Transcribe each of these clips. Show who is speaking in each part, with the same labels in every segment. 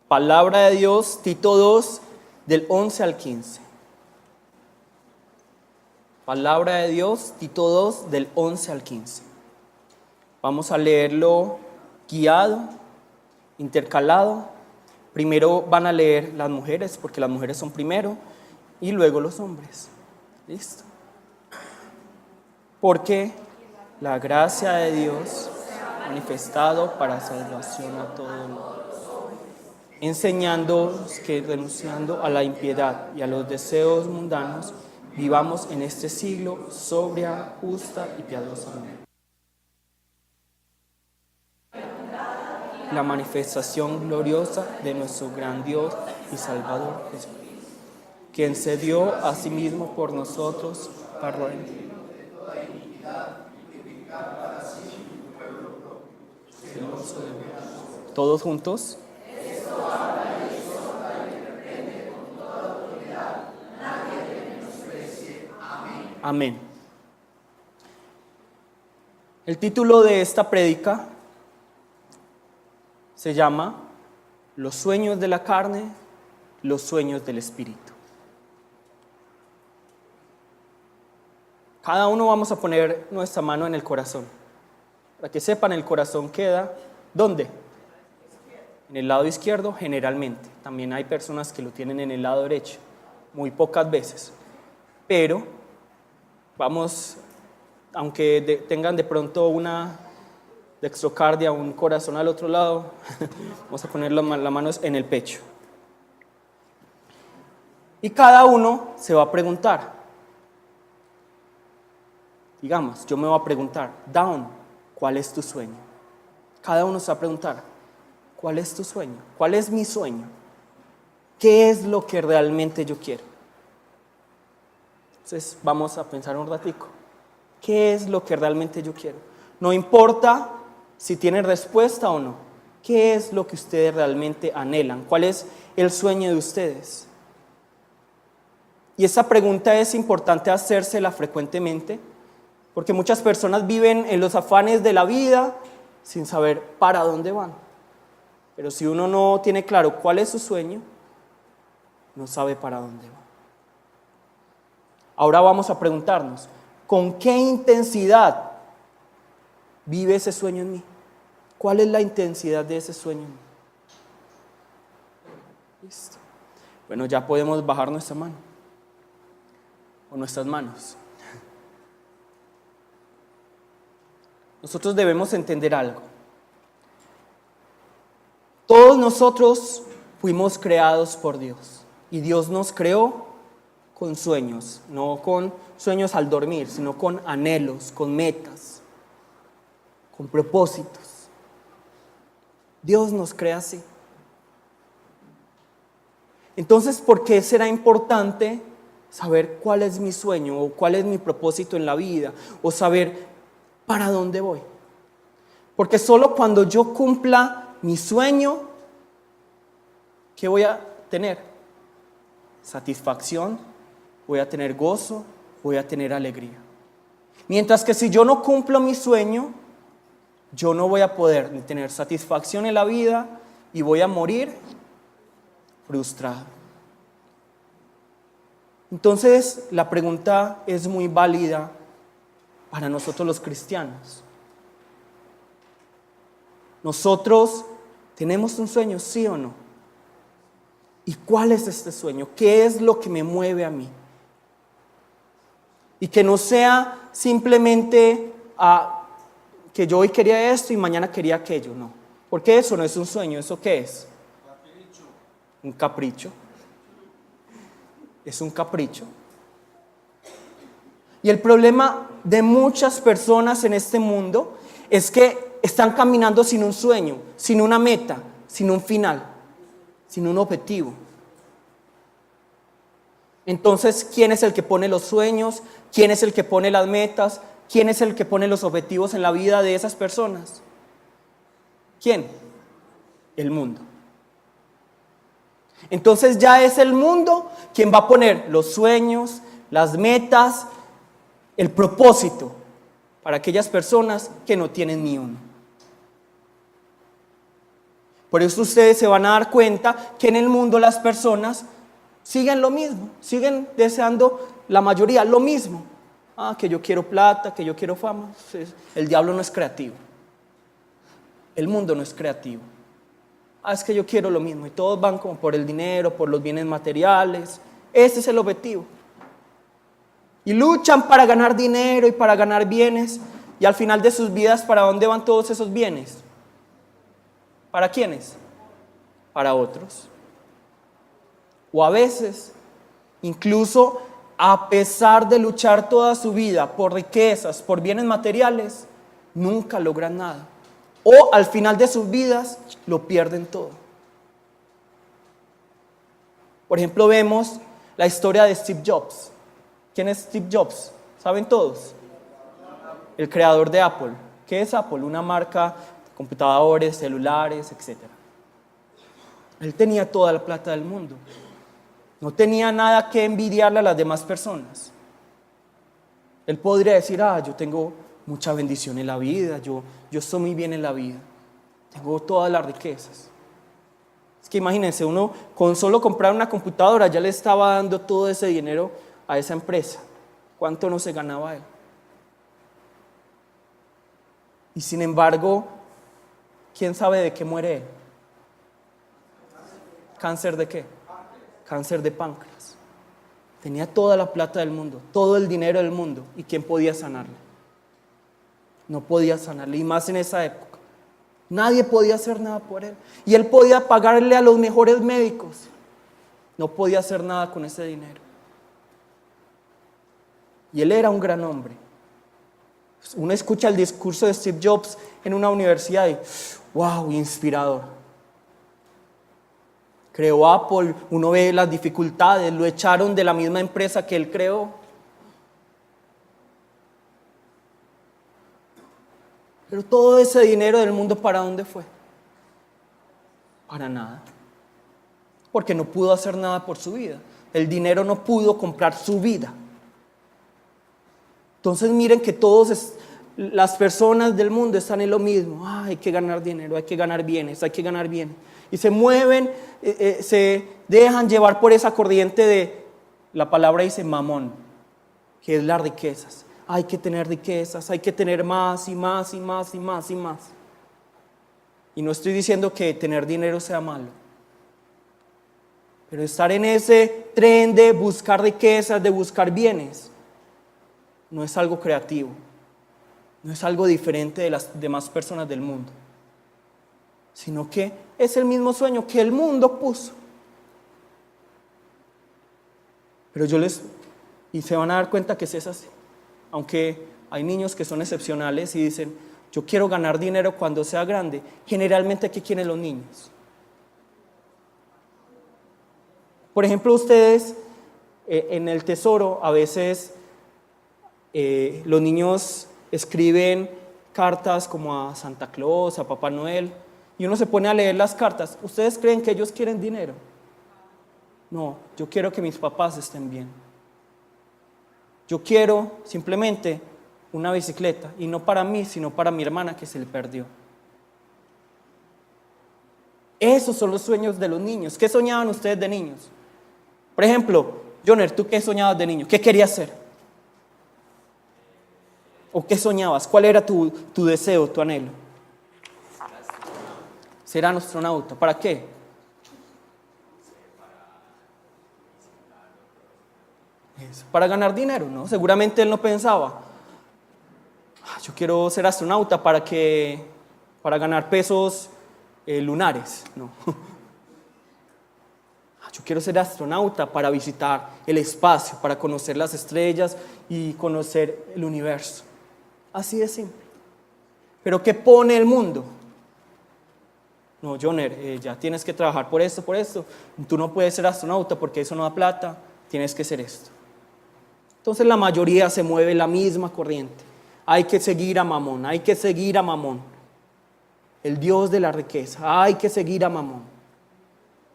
Speaker 1: Palabra de Dios, Tito 2, del 11 al 15. Palabra de Dios, Tito 2, del 11 al 15. Vamos a leerlo guiado, intercalado. Primero van a leer las mujeres, porque las mujeres son primero, y luego los hombres. ¿Listo? Porque la gracia de Dios manifestado para salvación a todo el mundo, enseñándonos que renunciando a la impiedad y a los deseos mundanos, vivamos en este siglo sobria, justa y piadosamente. La manifestación gloriosa de nuestro gran Dios y Salvador Jesucristo, quien se dio a sí mismo por nosotros para redimir. Todos juntos. Amén. El título de esta prédica se llama Los sueños de la carne, los sueños del espíritu. Cada uno vamos a poner nuestra mano en el corazón. Para que sepan, el corazón queda, ¿dónde? En el lado izquierdo, generalmente. También hay personas que lo tienen en el lado derecho, muy pocas veces. Pero vamos, aunque tengan de pronto una dextrocardia, un corazón al otro lado, vamos a poner las manos en el pecho. Y cada uno se va a preguntar. Digamos, yo me voy a preguntar, Down, ¿cuál es tu sueño? Cada uno se va a preguntar, ¿cuál es tu sueño? ¿Cuál es mi sueño? ¿Qué es lo que realmente yo quiero? Entonces vamos a pensar un ratico. ¿Qué es lo que realmente yo quiero? No importa si tienen respuesta o no. ¿Qué es lo que ustedes realmente anhelan? ¿Cuál es el sueño de ustedes? Y esa pregunta es importante hacérsela frecuentemente, porque muchas personas viven en los afanes de la vida sin saber para dónde van. Pero si uno no tiene claro cuál es su sueño, no sabe para dónde va. Ahora vamos a preguntarnos, ¿con qué intensidad vive ese sueño en mí? ¿Cuál es la intensidad de ese sueño en mí? Listo. Bueno, ya podemos bajar nuestra mano o nuestras manos. Nosotros debemos entender algo. Todos nosotros fuimos creados por Dios y Dios nos creó con sueños, no con sueños al dormir, sino con anhelos, con metas, con propósitos. Dios nos crea así. Entonces, ¿por qué será importante saber cuál es mi sueño o cuál es mi propósito en la vida o saber para dónde voy? Porque solo cuando yo cumpla mi sueño, ¿qué voy a tener? Satisfacción, voy a tener gozo, voy a tener alegría. Mientras que si yo no cumplo mi sueño, yo no voy a poder ni tener satisfacción en la vida y voy a morir frustrado. Entonces, la pregunta es muy válida para nosotros los cristianos. ¿Nosotros tenemos un sueño, sí o no? ¿Y cuál es este sueño? ¿Qué es lo que me mueve a mí? Y que no sea simplemente que yo hoy quería esto y mañana quería aquello, no. Porque eso no es un sueño, ¿eso qué es? Un capricho. Es un capricho. Y el problema de muchas personas en este mundo es que están caminando sin un sueño, sin una meta, sin un final, sin un objetivo. Entonces, ¿quién es el que pone los sueños? ¿Quién es el que pone las metas? ¿Quién es el que pone los objetivos en la vida de esas personas? ¿Quién? El mundo. Entonces ya es el mundo quien va a poner los sueños, las metas, el propósito para aquellas personas que no tienen ni uno. Por eso ustedes se van a dar cuenta que en el mundo las personas siguen lo mismo, siguen deseando la mayoría lo mismo. Que yo quiero plata, que yo quiero fama. El diablo no es creativo. El mundo no es creativo. Es que yo quiero lo mismo y todos van como por el dinero, por los bienes materiales. Ese es el objetivo. Y luchan para ganar dinero y para ganar bienes. Y al final de sus vidas, ¿para dónde van todos esos bienes? ¿Para quiénes? Para otros. O a veces, incluso a pesar de luchar toda su vida por riquezas, por bienes materiales, nunca logran nada. O al final de sus vidas lo pierden todo. Por ejemplo, vemos la historia de Steve Jobs. ¿Quién es Steve Jobs? ¿Saben todos? El creador de Apple. ¿Qué es Apple? Una marca de computadores, celulares, etc. Él tenía toda la plata del mundo. No tenía nada que envidiarle a las demás personas. Él podría decir, yo tengo mucha bendición en la vida, yo estoy muy bien en la vida, tengo todas las riquezas. Es que imagínense, uno con solo comprar una computadora ya le estaba dando todo ese dinero a esa empresa. ¿Cuánto no se ganaba él? Y sin embargo, ¿quién sabe de qué muere él? ¿Cáncer de qué? Cáncer de páncreas. Tenía toda la plata del mundo, todo el dinero del mundo. ¿Y quién podía sanarle? No podía sanarle, y más en esa época. Nadie podía hacer nada por él. Y él podía pagarle a los mejores médicos. No podía hacer nada con ese dinero. Y él era un gran hombre. Uno escucha el discurso de Steve Jobs en una universidad y ¡wow! Inspirador. Creó Apple, uno ve las dificultades, lo echaron de la misma empresa que él creó. Pero todo ese dinero del mundo, ¿para dónde fue? Para nada. Porque no pudo hacer nada por su vida. El dinero no pudo comprar su vida. Entonces miren que todas las personas del mundo están en lo mismo. Hay que ganar dinero, hay que ganar bienes, hay que ganar bienes. Y se mueven, se dejan llevar por esa corriente de, la palabra dice mamón, que es las riquezas. Hay que tener riquezas, hay que tener más y más y más y más y más. Y no estoy diciendo que tener dinero sea malo. Pero estar en ese tren de buscar riquezas, de buscar bienes, no es algo creativo. No es algo diferente de las demás personas del mundo. Sino que es el mismo sueño que el mundo puso. Pero y se van a dar cuenta que es así. Aunque hay niños que son excepcionales y dicen, yo quiero ganar dinero cuando sea grande. Generalmente, ¿qué quieren los niños? Por ejemplo, ustedes en el tesoro a veces los niños escriben cartas como a Santa Claus, a Papá Noel, y uno se pone a leer las cartas. ¿Ustedes creen que ellos quieren dinero? No, yo quiero que mis papás estén bien. Yo quiero simplemente una bicicleta, y no para mí, sino para mi hermana que se le perdió. Esos son los sueños de los niños. ¿Qué soñaban ustedes de niños? Por ejemplo, Joner, ¿tú qué soñabas de niño? ¿Qué querías ser? ¿O qué soñabas? ¿Cuál era tu deseo, tu anhelo? Ser astronauta. ¿Para qué? Para ganar dinero, ¿no? Seguramente él no pensaba, yo quiero ser astronauta para ganar pesos lunares, no. Yo quiero ser astronauta para visitar el espacio, para conocer las estrellas y conocer el universo. Así de simple. ¿Pero qué pone el mundo? No, Joner, ya tienes que trabajar por esto, tú no puedes ser astronauta porque eso no da plata, tienes que ser esto. Entonces la mayoría se mueve en la misma corriente. Hay que seguir a Mamón, hay que seguir a Mamón, el Dios de la riqueza, hay que seguir a Mamón.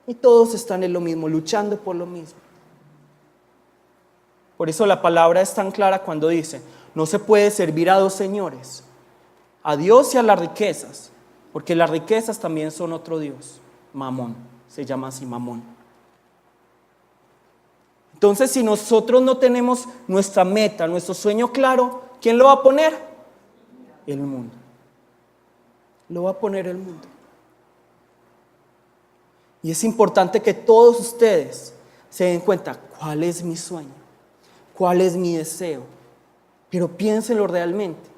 Speaker 1: Y todos están en lo mismo, luchando por lo mismo. Por eso la palabra es tan clara cuando dice, no se puede servir a dos señores, a Dios y a las riquezas. Porque las riquezas también son otro Dios, Mamón, se llama así Mamón. Entonces, si nosotros no tenemos nuestra meta, nuestro sueño claro, ¿quién lo va a poner? El mundo. Lo va a poner el mundo. Y es importante que todos ustedes se den cuenta cuál es mi sueño, cuál es mi deseo. Pero piénsenlo realmente.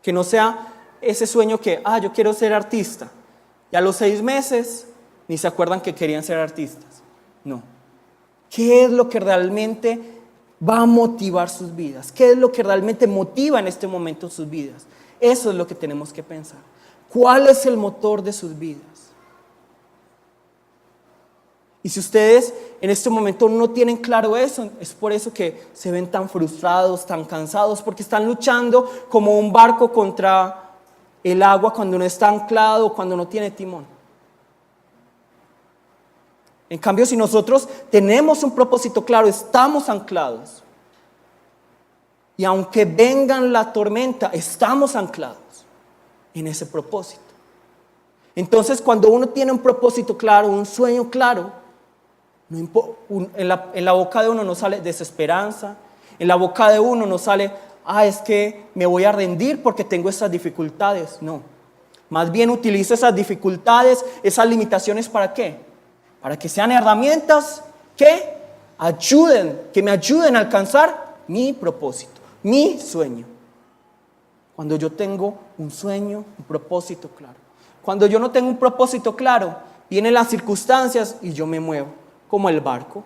Speaker 1: Que no sea ese sueño que, yo quiero ser artista. Y a los 6 meses ni se acuerdan que querían ser artistas. No. ¿Qué es lo que realmente va a motivar sus vidas? ¿Qué es lo que realmente motiva en este momento sus vidas? Eso es lo que tenemos que pensar. ¿Cuál es el motor de sus vidas? Y si ustedes en este momento no tienen claro eso, es por eso que se ven tan frustrados, tan cansados, porque están luchando como un barco contra el agua cuando no está anclado, cuando no tiene timón. En cambio, si nosotros tenemos un propósito claro, estamos anclados. Y aunque vengan la tormenta, estamos anclados en ese propósito. Entonces, cuando uno tiene un propósito claro, un sueño claro, en la boca de uno no sale desesperanza, en la boca de uno no sale, es que me voy a rendir porque tengo estas dificultades. No, más bien utilizo esas dificultades, esas limitaciones, ¿para qué? Para que sean herramientas que me ayuden a alcanzar mi propósito, mi sueño. Cuando yo tengo un sueño, un propósito claro. Cuando yo no tengo un propósito claro, vienen las circunstancias y yo me muevo, como el barco.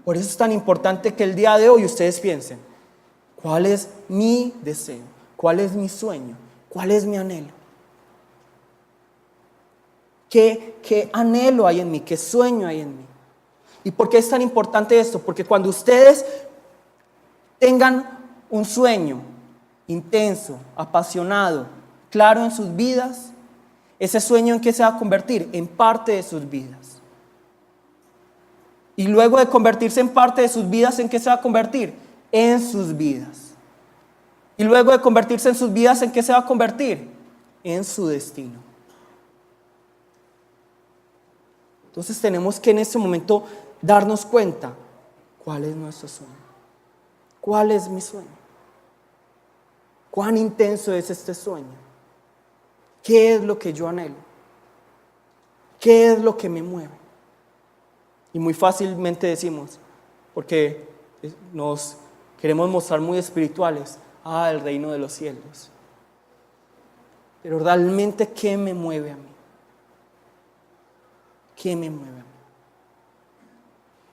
Speaker 1: Por eso es tan importante que el día de hoy ustedes piensen, ¿cuál es mi deseo? ¿Cuál es mi sueño? ¿Cuál es mi anhelo? ¿Qué anhelo hay en mí? ¿Qué sueño hay en mí? ¿Y por qué es tan importante esto? Porque cuando ustedes tengan un sueño intenso, apasionado, claro en sus vidas, ese sueño, ¿en qué se va a convertir? En parte de sus vidas. Y luego de convertirse en parte de sus vidas, ¿en qué se va a convertir? En sus vidas. Y luego de convertirse en sus vidas, ¿en qué se va a convertir? En su destino. Entonces tenemos que en este momento darnos cuenta cuál es nuestro sueño, cuál es mi sueño, cuán intenso es este sueño, qué es lo que yo anhelo, qué es lo que me mueve. Y muy fácilmente decimos, porque nos queremos mostrar muy espirituales, el reino de los cielos. Pero realmente, ¿qué me mueve a mí? ¿Qué me mueve a mí?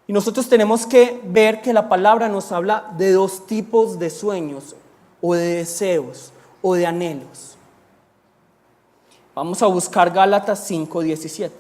Speaker 1: Y nosotros tenemos que ver que la palabra nos habla de 2 tipos de sueños, o de deseos, o de anhelos. Vamos a buscar Gálatas 5:17.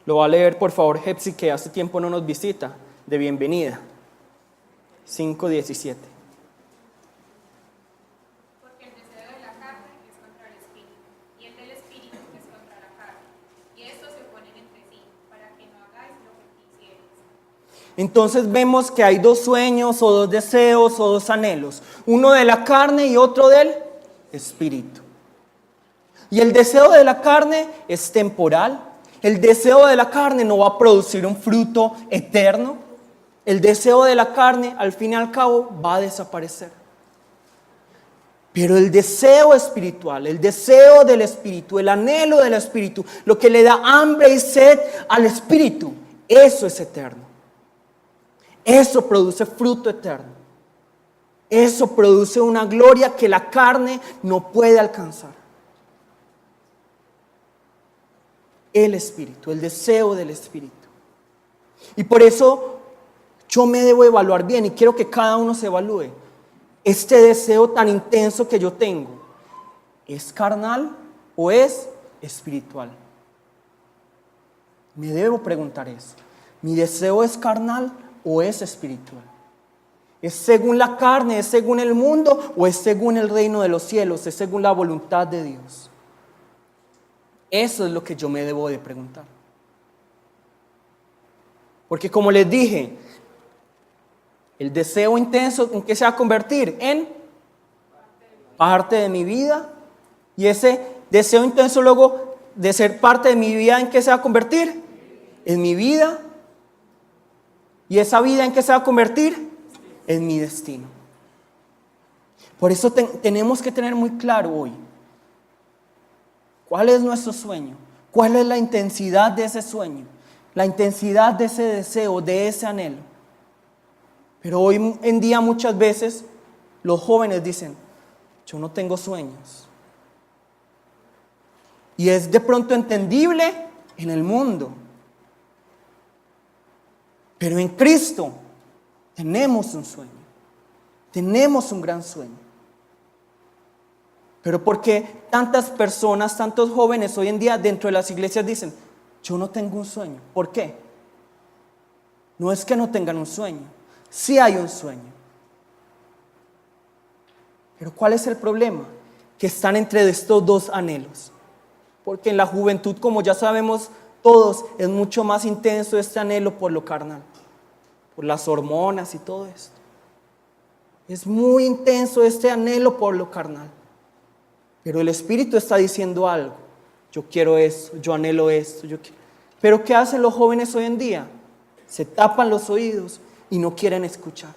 Speaker 1: Lo va a leer, por favor, Hepsi, que hace tiempo no nos visita, de bienvenida. 5:17.
Speaker 2: Porque el deseo de la carne es contra el espíritu, y el del espíritu es contra la carne. Y estos se oponen entre sí, para que no hagáis lo que quisierais.
Speaker 1: Entonces vemos que hay 2 sueños, o 2 deseos, o 2 anhelos. Uno de la carne y otro del espíritu. Y el deseo de la carne es temporal. El deseo de la carne no va a producir un fruto eterno. El deseo de la carne, al fin y al cabo, va a desaparecer. Pero el deseo espiritual, el deseo del espíritu, el anhelo del espíritu, lo que le da hambre y sed al espíritu, eso es eterno. Eso produce fruto eterno. Eso produce una gloria que la carne no puede alcanzar. El espíritu, el deseo del espíritu. Y por eso yo me debo evaluar bien, y quiero que cada uno se evalúe. Este deseo tan intenso que yo tengo, ¿es carnal o es espiritual? Me debo preguntar eso. ¿Mi deseo es carnal o es espiritual? ¿Es según la carne, es según el mundo o es según el reino de los cielos? ¿Es según la voluntad de Dios? Eso es lo que yo me debo de preguntar. Porque como les dije, el deseo intenso, ¿en qué se va a convertir? En parte de mi vida. Y ese deseo intenso luego de ser parte de mi vida, ¿en qué se va a convertir? En mi vida. ¿Y esa vida en qué se va a convertir? En mi destino. Por eso tenemos que tener muy claro hoy cuál es nuestro sueño, cuál es la intensidad de ese sueño, la intensidad de ese deseo, de ese anhelo. Pero hoy en día muchas veces los jóvenes dicen, yo no tengo sueños. Y es de pronto entendible en el mundo. Pero en Cristo tenemos un sueño, tenemos un gran sueño. Pero ¿por qué tantas personas, tantos jóvenes hoy en día dentro de las iglesias dicen, yo no tengo un sueño? ¿Por qué? No es que no tengan un sueño, sí hay un sueño. Pero ¿cuál es el problema? Que están entre estos dos anhelos. Porque en la juventud, como ya sabemos todos, es mucho más intenso este anhelo por lo carnal, por las hormonas y todo esto. Es muy intenso este anhelo por lo carnal. Pero el Espíritu está diciendo algo. Yo quiero esto, yo anhelo esto. Pero ¿qué hacen los jóvenes hoy en día? Se tapan los oídos y no quieren escuchar.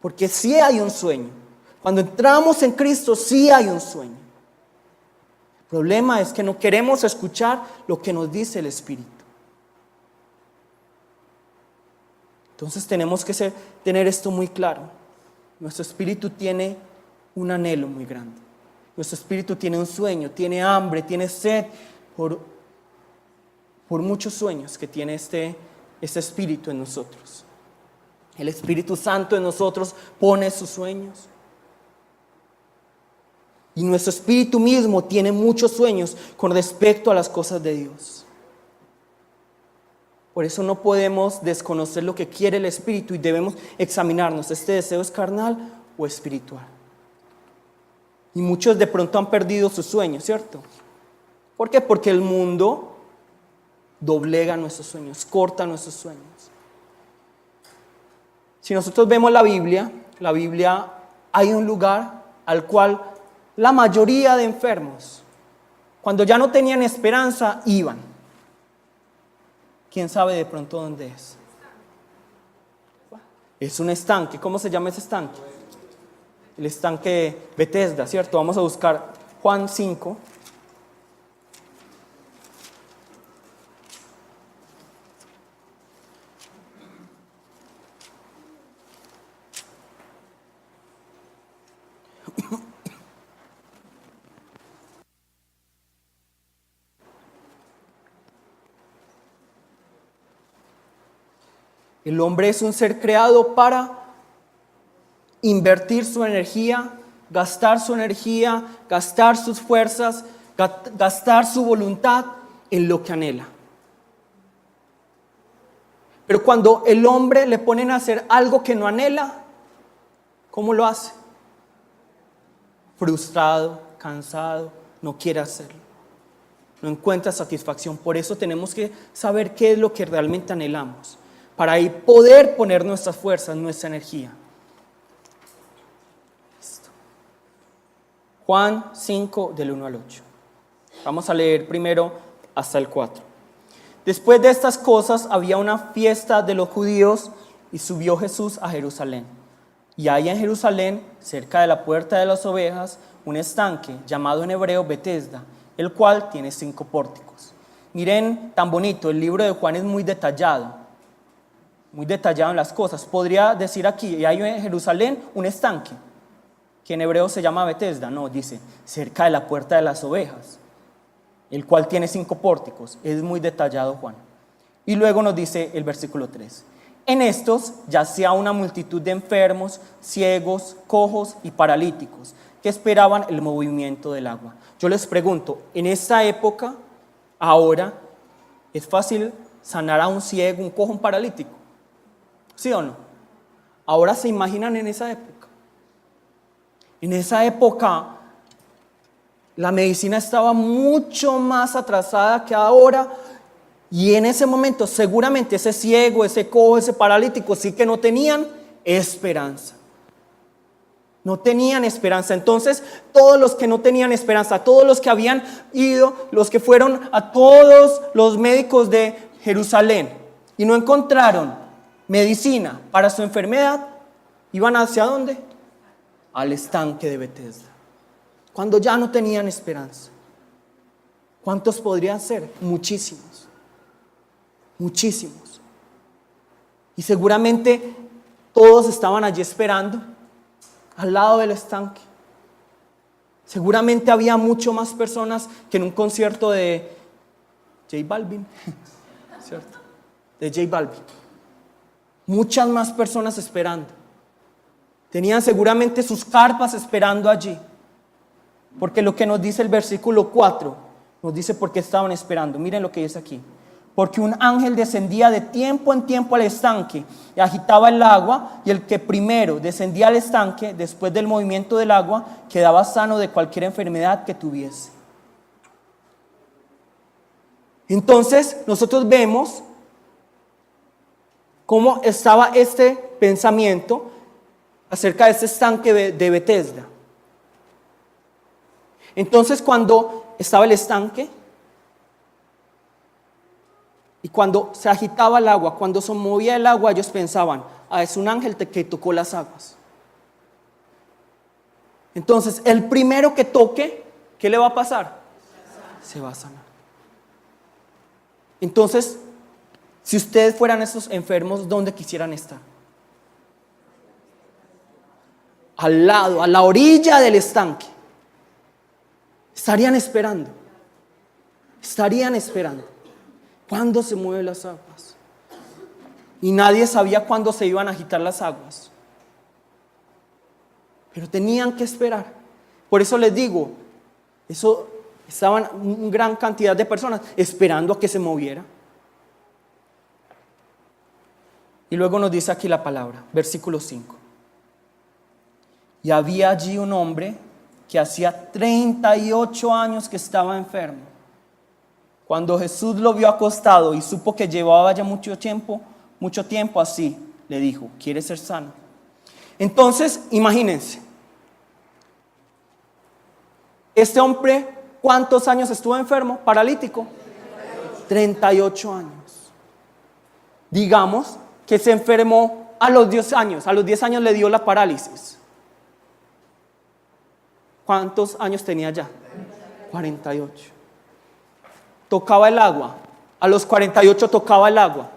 Speaker 1: Porque sí hay un sueño. Cuando entramos en Cristo sí hay un sueño. El problema es que no queremos escuchar lo que nos dice el Espíritu. Entonces tenemos que tener esto muy claro. Nuestro espíritu tiene un anhelo muy grande. Nuestro espíritu tiene un sueño, tiene hambre, tiene sed por muchos sueños que tiene este espíritu en nosotros. El Espíritu Santo en nosotros pone sus sueños. Y nuestro espíritu mismo tiene muchos sueños con respecto a las cosas de Dios. Por eso no podemos desconocer lo que quiere el Espíritu y debemos examinarnos. ¿Este deseo es carnal o espiritual? Y muchos de pronto han perdido sus sueños, ¿cierto? ¿Por qué? Porque el mundo doblega nuestros sueños, corta nuestros sueños. Si nosotros vemos la Biblia hay un lugar al cual la mayoría de enfermos, cuando ya no tenían esperanza, iban. ¿Quién sabe de pronto dónde es? Es un estanque. ¿Cómo se llama ese estanque? El estanque Betesda, ¿cierto? Vamos a buscar Juan 5. El hombre es un ser creado para invertir su energía, gastar su energía, gastar sus fuerzas, gastar su voluntad en lo que anhela. Pero cuando el hombre le ponen a hacer algo que no anhela, ¿cómo lo hace? Frustrado, cansado, no quiere hacerlo. No encuentra satisfacción. Por eso tenemos que saber qué es lo que realmente anhelamos, para ahí poder poner nuestras fuerzas, nuestra energía. Listo. Juan 5, del 1 al 8. Vamos a leer primero hasta el 4. Después de estas cosas había una fiesta de los judíos y subió Jesús a Jerusalén. Y hay en Jerusalén, cerca de la puerta de las ovejas, un estanque llamado en hebreo Betesda, el cual tiene 5 pórticos. Miren, tan bonito, el libro de Juan es muy detallado en las cosas. Podría decir aquí, y hay en Jerusalén un estanque, que en hebreo se llama Betesda. No, dice, cerca de la puerta de las ovejas, el cual tiene 5 pórticos. Es muy detallado Juan. Y luego nos dice el versículo 3. En estos yacía una multitud de enfermos, ciegos, cojos y paralíticos, que esperaban el movimiento del agua. Yo les pregunto, en esta época, ahora, Es fácil sanar a un ciego, un cojo, un paralítico. ¿Sí o no? Ahora se imaginan en esa época. En esa época la medicina estaba mucho más atrasada que ahora. Y en ese momento seguramente ese ciego, ese cojo, ese paralítico sí que no tenían esperanza. No tenían esperanza. Entonces todos los que no tenían esperanza, todos los que habían ido, los que fueron a todos los médicos de Jerusalén y no encontraron medicina para su enfermedad, ¿iban hacia dónde? Al estanque de Betesda. Cuando ya no tenían esperanza. ¿Cuántos podrían ser? Muchísimos. Muchísimos. Y seguramente todos estaban allí esperando, al lado del estanque. Seguramente había mucho más personas que en un concierto de J Balvin, ¿cierto? De J Balvin. Muchas más personas esperando. Tenían seguramente sus carpas esperando allí. Porque lo que nos dice el versículo 4, nos dice por qué estaban esperando. Miren lo que dice aquí. Porque un ángel descendía de tiempo en tiempo al estanque y agitaba el agua, y el que primero descendía al estanque, después del movimiento del agua, quedaba sano de cualquier enfermedad que tuviese. Entonces nosotros vemos cómo estaba este pensamiento acerca de este estanque de Betesda. Entonces cuando estaba el estanque, y cuando se agitaba el agua, cuando se movía el agua, ellos pensaban, es un ángel que tocó las aguas. Entonces, el primero que toque, ¿qué le va a pasar? Se va a sanar. Entonces, si ustedes fueran esos enfermos, ¿dónde quisieran estar? Al lado, a la orilla del estanque. Estarían esperando. Estarían esperando. ¿Cuándo se mueven las aguas? Y nadie sabía cuándo se iban a agitar las aguas. Pero tenían que esperar. Por eso les digo, estaban una gran cantidad de personas esperando a que se moviera. Y luego nos dice aquí la palabra, versículo 5. Y había allí un hombre que hacía 38 años que estaba enfermo. Cuando Jesús lo vio acostado y supo que llevaba ya mucho tiempo así, le dijo, ¿quieres ser sano? Entonces, imagínense, este hombre, ¿cuántos años estuvo enfermo? Paralítico. 38 años. Digamos que se enfermó a los 10 años. A los 10 años le dio la parálisis. ¿Cuántos años tenía ya? 48. Tocaba el agua. A los 48 tocaba el agua.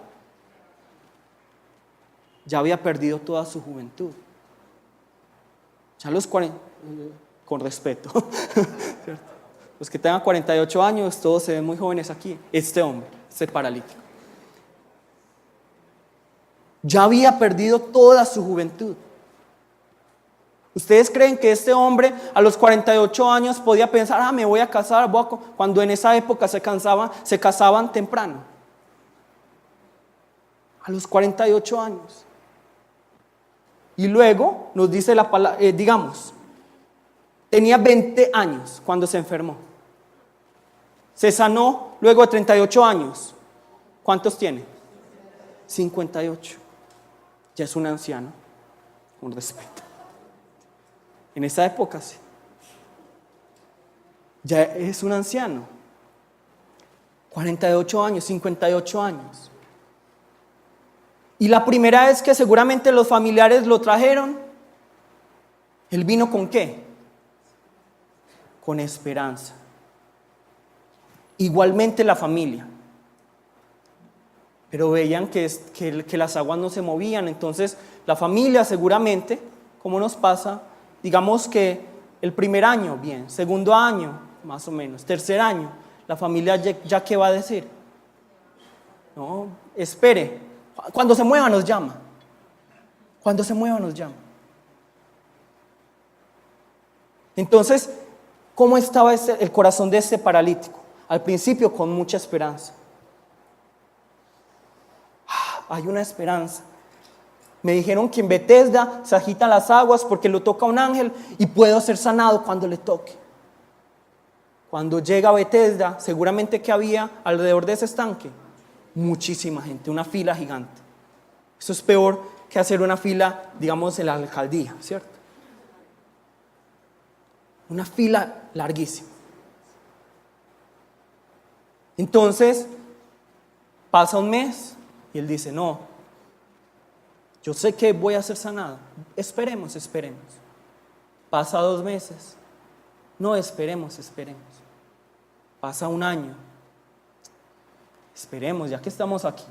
Speaker 1: Ya había perdido toda su juventud. Ya a los 40, con respeto, los que tengan 48 años, todos se ven muy jóvenes aquí. Este hombre, este paralítico, ya había perdido toda su juventud. ¿Ustedes creen que este hombre a los 48 años podía pensar, me voy a casar, cuando en esa época se casaban temprano? A los 48 años. Y luego nos dice la palabra, tenía 20 años cuando se enfermó. Se sanó luego de 38 años. ¿Cuántos tiene? 58. Ya es un anciano, con respeto. En esa época sí. Ya es un anciano. 48 años, 58 años. Y la primera vez que seguramente los familiares lo trajeron, él vino ¿con qué? Con esperanza. Igualmente la familia. Pero veían que las aguas no se movían. Entonces la familia seguramente, como nos pasa, digamos que el primer año, bien, segundo año, más o menos, tercer año, la familia ya ¿qué va a decir? No, espere, cuando se mueva nos llama. Cuando se mueva nos llama. Entonces, ¿cómo estaba el corazón de este paralítico? Al principio con mucha esperanza. hay una esperanza. Me dijeron que en Bethesda se agitan las aguas porque lo toca un ángel y puedo ser sanado cuando le toque. Cuando llega a Bethesda, seguramente que había alrededor de ese estanque muchísima gente, una fila gigante. Eso es peor que hacer una fila, digamos, en la alcaldía, ¿cierto? Una fila larguísima. Entonces, pasa un mes y él dice, no, yo sé que voy a ser sanado. Esperemos. Pasa 2 meses. No, esperemos. Pasa un año. Esperemos, ya que estamos aquí.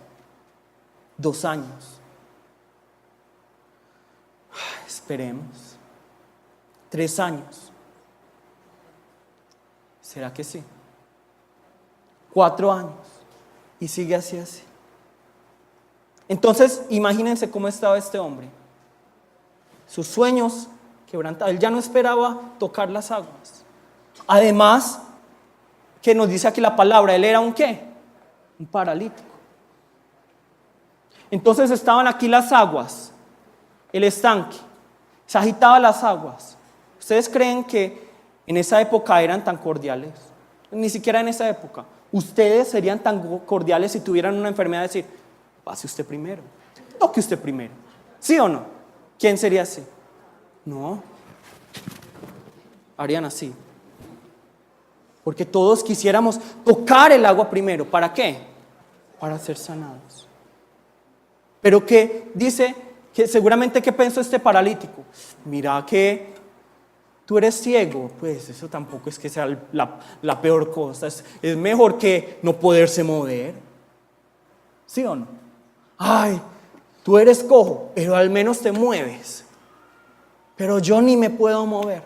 Speaker 1: 2 años. Esperemos. 3 años. ¿Será que sí? 4 años. Y sigue así. Entonces, imagínense cómo estaba este hombre. Sus sueños quebrantados. Él ya no esperaba tocar las aguas. Además, que nos dice aquí la palabra, él era un ¿qué? Un paralítico. Entonces estaban aquí las aguas, el estanque, se agitaban las aguas. ¿Ustedes creen que en esa época eran tan cordiales? Ni siquiera en esa época. Ustedes serían tan cordiales si tuvieran una enfermedad, decir, pase usted primero, toque usted primero. ¿Sí o no? ¿Quién sería así? No. Harían así. Porque todos quisiéramos tocar el agua primero. ¿Para qué? Para ser sanados. Pero que dice, que seguramente que pensó este paralítico. Mira que tú eres ciego. Pues eso tampoco es que sea la peor cosa. Es mejor que no poderse mover. ¿Sí o no? Ay, tú eres cojo, pero al menos te mueves. Pero yo ni me puedo mover.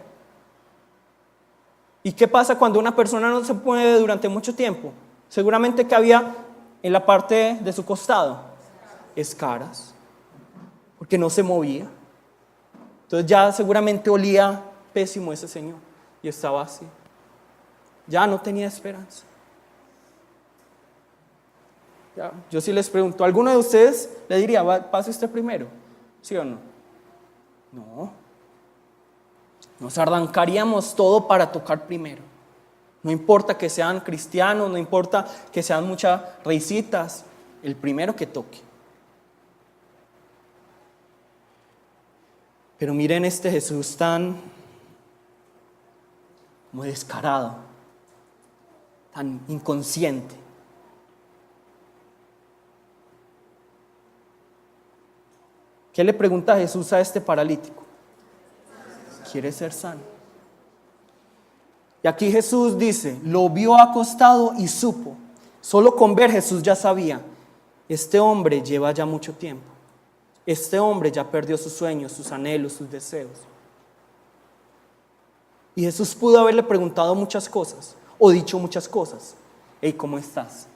Speaker 1: ¿Y qué pasa cuando una persona no se mueve durante mucho tiempo? Seguramente que había en la parte de su costado escaras, porque no se movía. Entonces ya seguramente olía pésimo ese señor y estaba así. Ya no tenía esperanza. Ya, yo sí les pregunto, ¿alguno de ustedes le diría, pase usted primero? ¿Sí o no? No. Nos arrancaríamos todo para tocar primero. No importa que sean cristianos, no importa que sean muchas risitas, el primero que toque. Pero miren este Jesús tan como descarado, tan inconsciente. ¿Qué le pregunta Jesús a este paralítico? ¿Quiere ser sano? Y aquí Jesús dice, lo vio acostado y supo. Solo con ver Jesús ya sabía, este hombre lleva ya mucho tiempo. Este hombre ya perdió sus sueños, sus anhelos, sus deseos. Y Jesús pudo haberle preguntado muchas cosas o dicho muchas cosas. Hey, ¿cómo estás?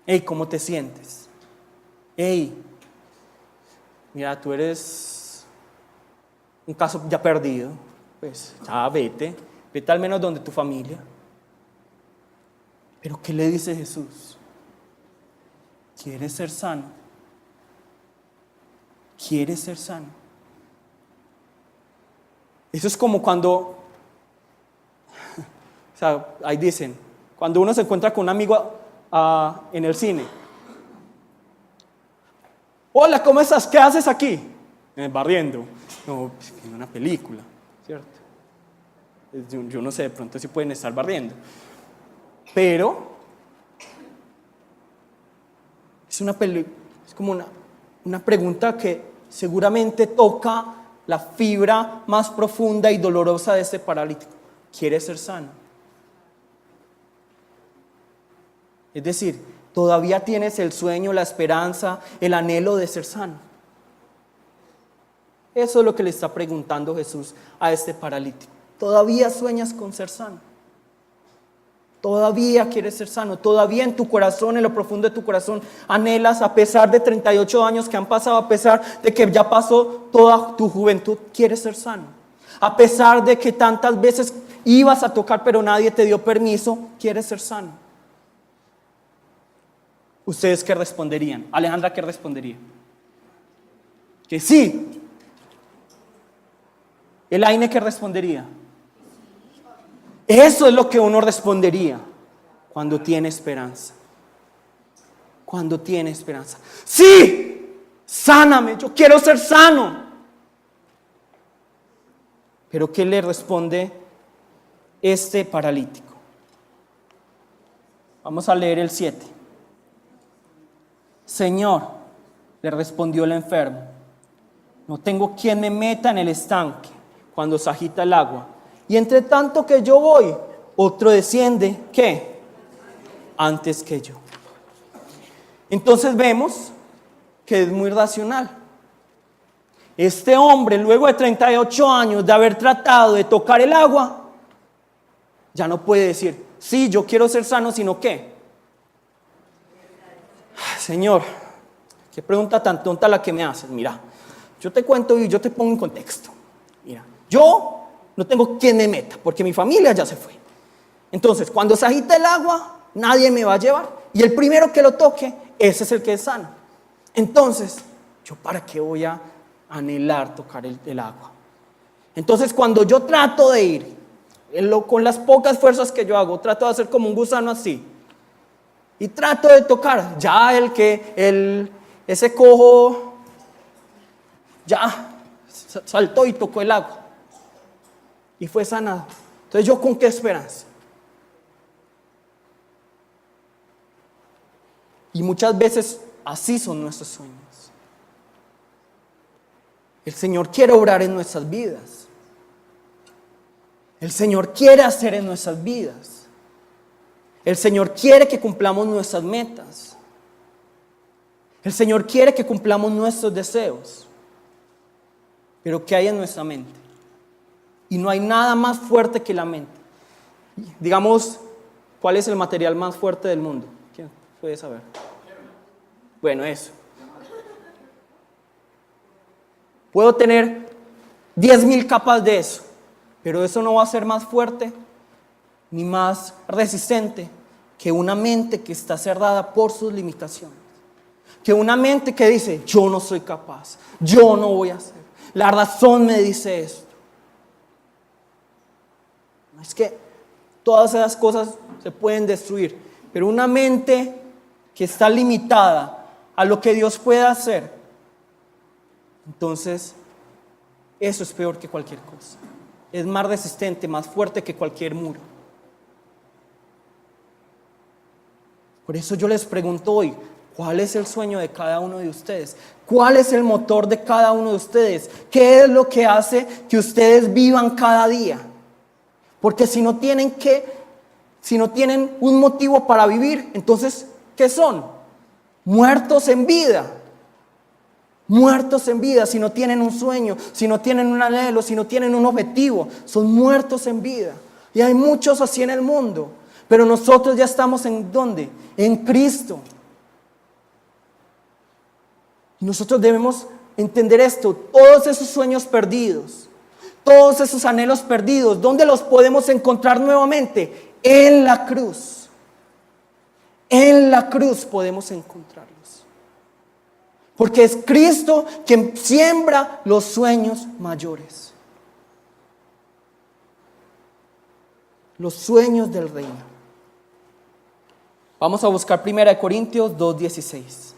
Speaker 1: Hey, ¿cómo te sientes? Hey, mira, tú eres un caso ya perdido, pues ya vete al menos donde tu familia. Pero ¿qué le dice Jesús? ¿Quieres ser sano? ¿Quieres ser sano? Eso es como cuando, o sea, ahí dicen, cuando uno se encuentra con un amigo en el cine. Hola, ¿cómo estás? ¿Qué haces aquí? Barriendo. No, en una película, ¿cierto? Yo no sé, de pronto sí pueden estar barriendo. Pero es como una pregunta que seguramente toca la fibra más profunda y dolorosa de este paralítico. ¿Quiere ser sano? Es decir, todavía tienes el sueño, la esperanza, el anhelo de ser sano. Eso es lo que le está preguntando Jesús a este paralítico. ¿Todavía sueñas con ser sano? ¿Todavía quieres ser sano? ¿Todavía en tu corazón, en lo profundo de tu corazón, anhelas, a pesar de 38 años que han pasado, a pesar de que ya pasó toda tu juventud, quieres ser sano? A pesar de que tantas veces ibas a tocar pero nadie te dio permiso, quieres ser sano. ¿ustedes qué responderían? Alejandra, ¿qué respondería? Que sí. Elaine, ¿qué respondería? Eso es lo que uno respondería cuando tiene esperanza. Cuando tiene esperanza. Sí, sáname, yo quiero ser sano. Pero ¿qué le responde este paralítico? Vamos a leer el 7. Señor, le respondió el enfermo, no tengo quien me meta en el estanque cuando se agita el agua. Y entre tanto que yo voy, otro desciende, ¿qué? Antes que yo. Entonces vemos que es muy racional. Este hombre, luego de 38 años de haber tratado de tocar el agua, ya no puede decir, sí, yo quiero ser sano, sino que, Señor, qué pregunta tan tonta la que me haces. Mira, yo te cuento y yo te pongo en contexto. Mira, yo no tengo quien me meta, porque mi familia ya se fue. Entonces, cuando se agita el agua, nadie me va a llevar. Y el primero que lo toque, ese es el que es sano. Entonces, ¿yo para qué voy a anhelar tocar el agua? Entonces, cuando yo trato de ir, con las pocas fuerzas que yo hago, trato de hacer como un gusano así, y trato de tocar, ya ese cojo, ya saltó y tocó el agua, y fue sanado. Entonces, ¿yo con qué esperanza? Y muchas veces así son nuestros sueños. El Señor quiere obrar en nuestras vidas. El Señor quiere hacer en nuestras vidas. El Señor quiere que cumplamos nuestras metas. El Señor quiere que cumplamos nuestros deseos. Pero ¿qué hay en nuestra mente? Y no hay nada más fuerte que la mente. Digamos, ¿cuál es el material más fuerte del mundo? ¿Quién puede saber? Bueno, eso. Puedo tener 10,000 capas de eso, pero eso no va a ser más fuerte ni más resistente que una mente que está cerrada por sus limitaciones. Que una mente que dice, yo no soy capaz, yo no voy a hacer. La razón me dice esto. Es que todas esas cosas se pueden destruir, pero una mente que está limitada a lo que Dios puede hacer, entonces eso es peor que cualquier cosa. Es más resistente, más fuerte que cualquier muro. Por eso yo les pregunto hoy, ¿cuál es el sueño de cada uno de ustedes? ¿Cuál es el motor de cada uno de ustedes? ¿Qué es lo que hace que ustedes vivan cada día? Porque si no tienen un motivo para vivir, entonces, ¿qué son? Muertos en vida. Muertos en vida. Si no tienen un sueño, si no tienen un anhelo, si no tienen un objetivo, son muertos en vida. Y hay muchos así en el mundo. Pero nosotros ya estamos ¿en dónde? En Cristo. Y nosotros debemos entender esto. Todos esos sueños perdidos, todos esos anhelos perdidos, ¿dónde los podemos encontrar nuevamente? En la cruz. En la cruz podemos encontrarlos. Porque es Cristo quien siembra los sueños mayores. Los sueños del reino. Vamos a buscar 1 Corintios 2:16.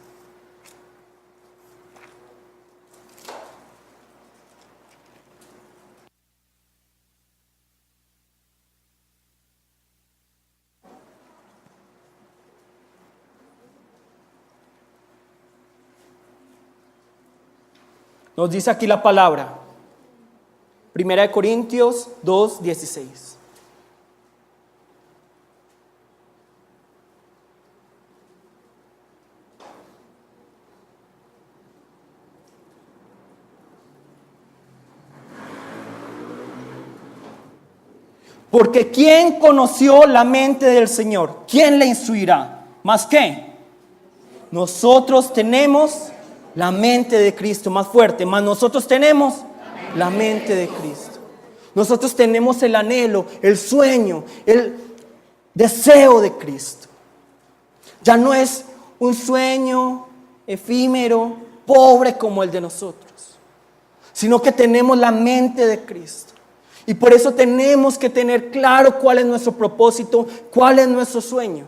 Speaker 1: Nos dice aquí la palabra. 1 Corintios 2:16. Porque ¿quién conoció la mente del Señor? ¿Quién le instruirá? ¿Más qué? Nosotros tenemos la mente de Cristo, más fuerte, más nosotros tenemos la mente de Cristo. Nosotros tenemos el anhelo, el sueño, el deseo de Cristo. Ya no es un sueño efímero, pobre como el de nosotros, sino que tenemos la mente de Cristo. Y por eso tenemos que tener claro cuál es nuestro propósito, cuál es nuestro sueño.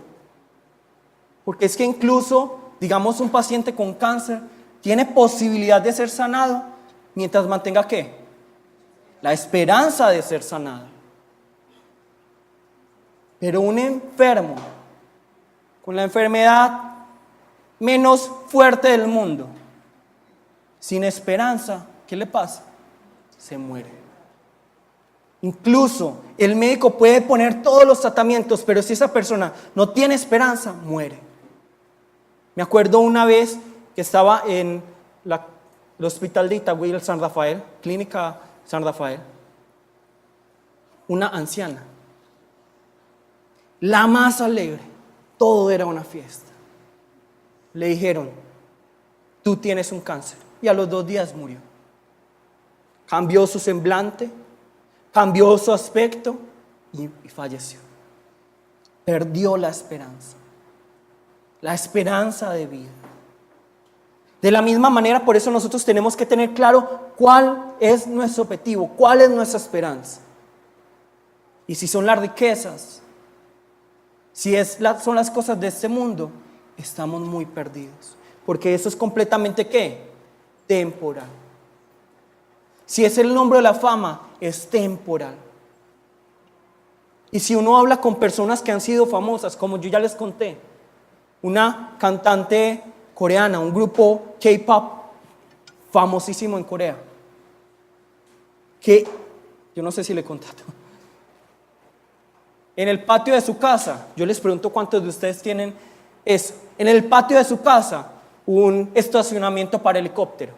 Speaker 1: Porque es que incluso, digamos, un paciente con cáncer tiene posibilidad de ser sanado mientras mantenga ¿qué? La esperanza de ser sanado. Pero un enfermo con la enfermedad menos fuerte del mundo, sin esperanza, ¿qué le pasa? Se muere. Incluso el médico puede poner todos los tratamientos, pero si esa persona no tiene esperanza, muere. Me acuerdo una vez que estaba en el hospital de Itagüí, el San Rafael, clínica San Rafael, una anciana, la más alegre, todo era una fiesta. Le dijeron, tú tienes un cáncer, y a los 2 días murió. Cambió su semblante, cambió su aspecto y falleció. Perdió la esperanza de vida. De la misma manera, por eso nosotros tenemos que tener claro cuál es nuestro objetivo, cuál es nuestra esperanza. Y si son las riquezas, si son las cosas de este mundo, estamos muy perdidos. Porque eso es completamente ¿qué? Temporal. Si es el nombre de la fama, es temporal. Y si uno habla con personas que han sido famosas, como yo ya les conté, una cantante coreana, un grupo K-pop famosísimo en Corea, que yo no sé si le conté. En el patio de su casa, yo les pregunto cuántos de ustedes tienen eso. En el patio de su casa, un estacionamiento para helicóptero.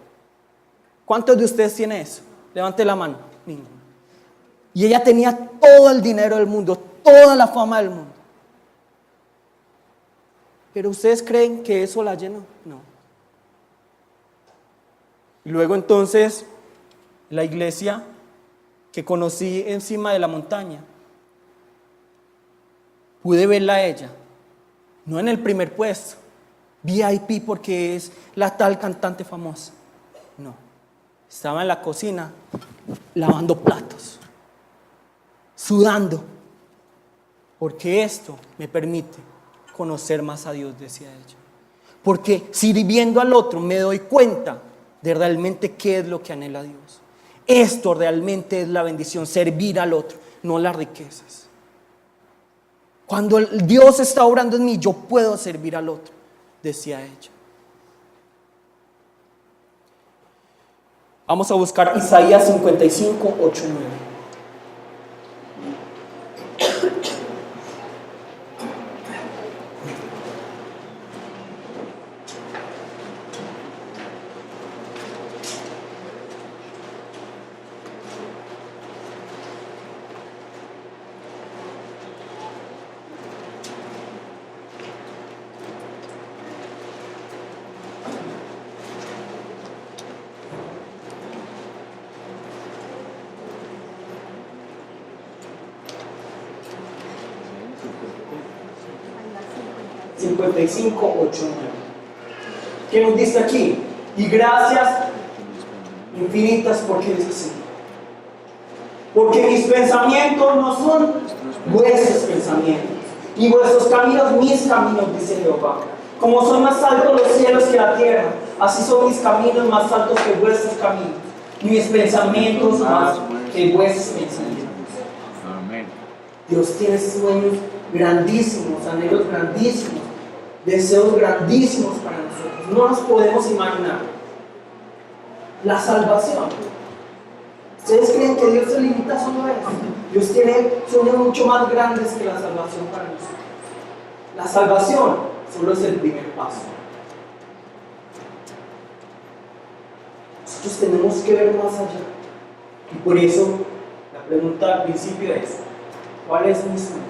Speaker 1: ¿Cuántos de ustedes tienen eso? Levante la mano. Ninguno. Y ella tenía todo el dinero del mundo, toda la fama del mundo. ¿Pero ustedes creen que eso la llenó? No. Y luego entonces, la iglesia que conocí encima de la montaña, pude verla a ella, no en el primer puesto, VIP porque es la tal cantante famosa. No, estaba en la cocina lavando platos, sudando, porque esto me permite conocer más a Dios, decía ella. Porque sirviendo al otro me doy cuenta de realmente qué es lo que anhela Dios. Esto realmente es la bendición, servir al otro, no las riquezas. Cuando Dios está obrando en mí, yo puedo servir al otro, decía ella. Vamos a buscar Isaías 55, 8, 9. $55, 8, 9. ¿Qué nos dice aquí? Y gracias infinitas porque es así. Porque mis pensamientos no son vuestros pensamientos, y vuestros caminos mis caminos, dice Jehová. Como son más altos los cielos que la tierra, así son mis caminos más altos que vuestros caminos, y mis pensamientos más que vuestros pensamientos. Dios tiene sueños grandísimos, anhelos grandísimos, deseos grandísimos para nosotros. No nos podemos imaginar la salvación. ¿Ustedes creen que Dios se limita solo a eso? Dios tiene sueños mucho más grandes que la salvación para nosotros. La salvación solo es el primer paso. Nosotros tenemos que ver más allá. Y por eso la pregunta al principio es: ¿cuál es mi sueño?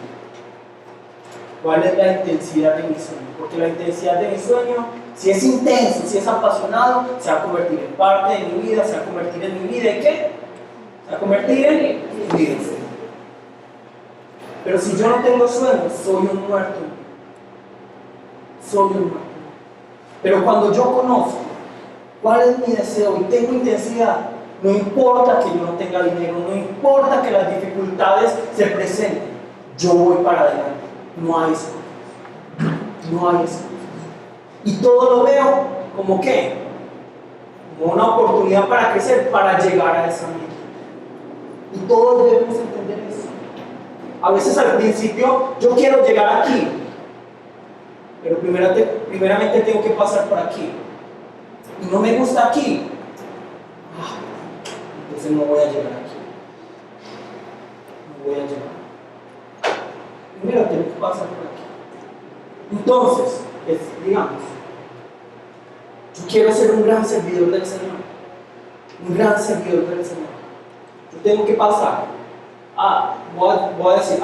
Speaker 1: ¿Cuál es la intensidad de mi sueño? Porque la intensidad de mi sueño, si es intenso, si es apasionado, se va a convertir en parte de mi vida, se va a convertir en mi vida. ¿Y qué? Se va a convertir en mi vida. Pero si yo no tengo sueños, soy un muerto. Soy un muerto. Pero cuando yo conozco cuál es mi deseo y tengo intensidad, no importa que yo no tenga dinero, no importa que las dificultades se presenten, yo voy para adelante. No hay excusas. No hay excusas. Y todo lo veo como ¿qué? Como una oportunidad para crecer, para llegar a esa meta. Y todos debemos entender eso. A veces al principio yo quiero llegar aquí, pero primeramente tengo que pasar por aquí. Y no me gusta aquí. Entonces no voy a llegar aquí. No voy a llegar. Primero tengo que pasar por aquí. Entonces, digamos, yo quiero ser un gran servidor del Señor. Un gran servidor del Señor. Yo tengo que pasar. Voy a decir,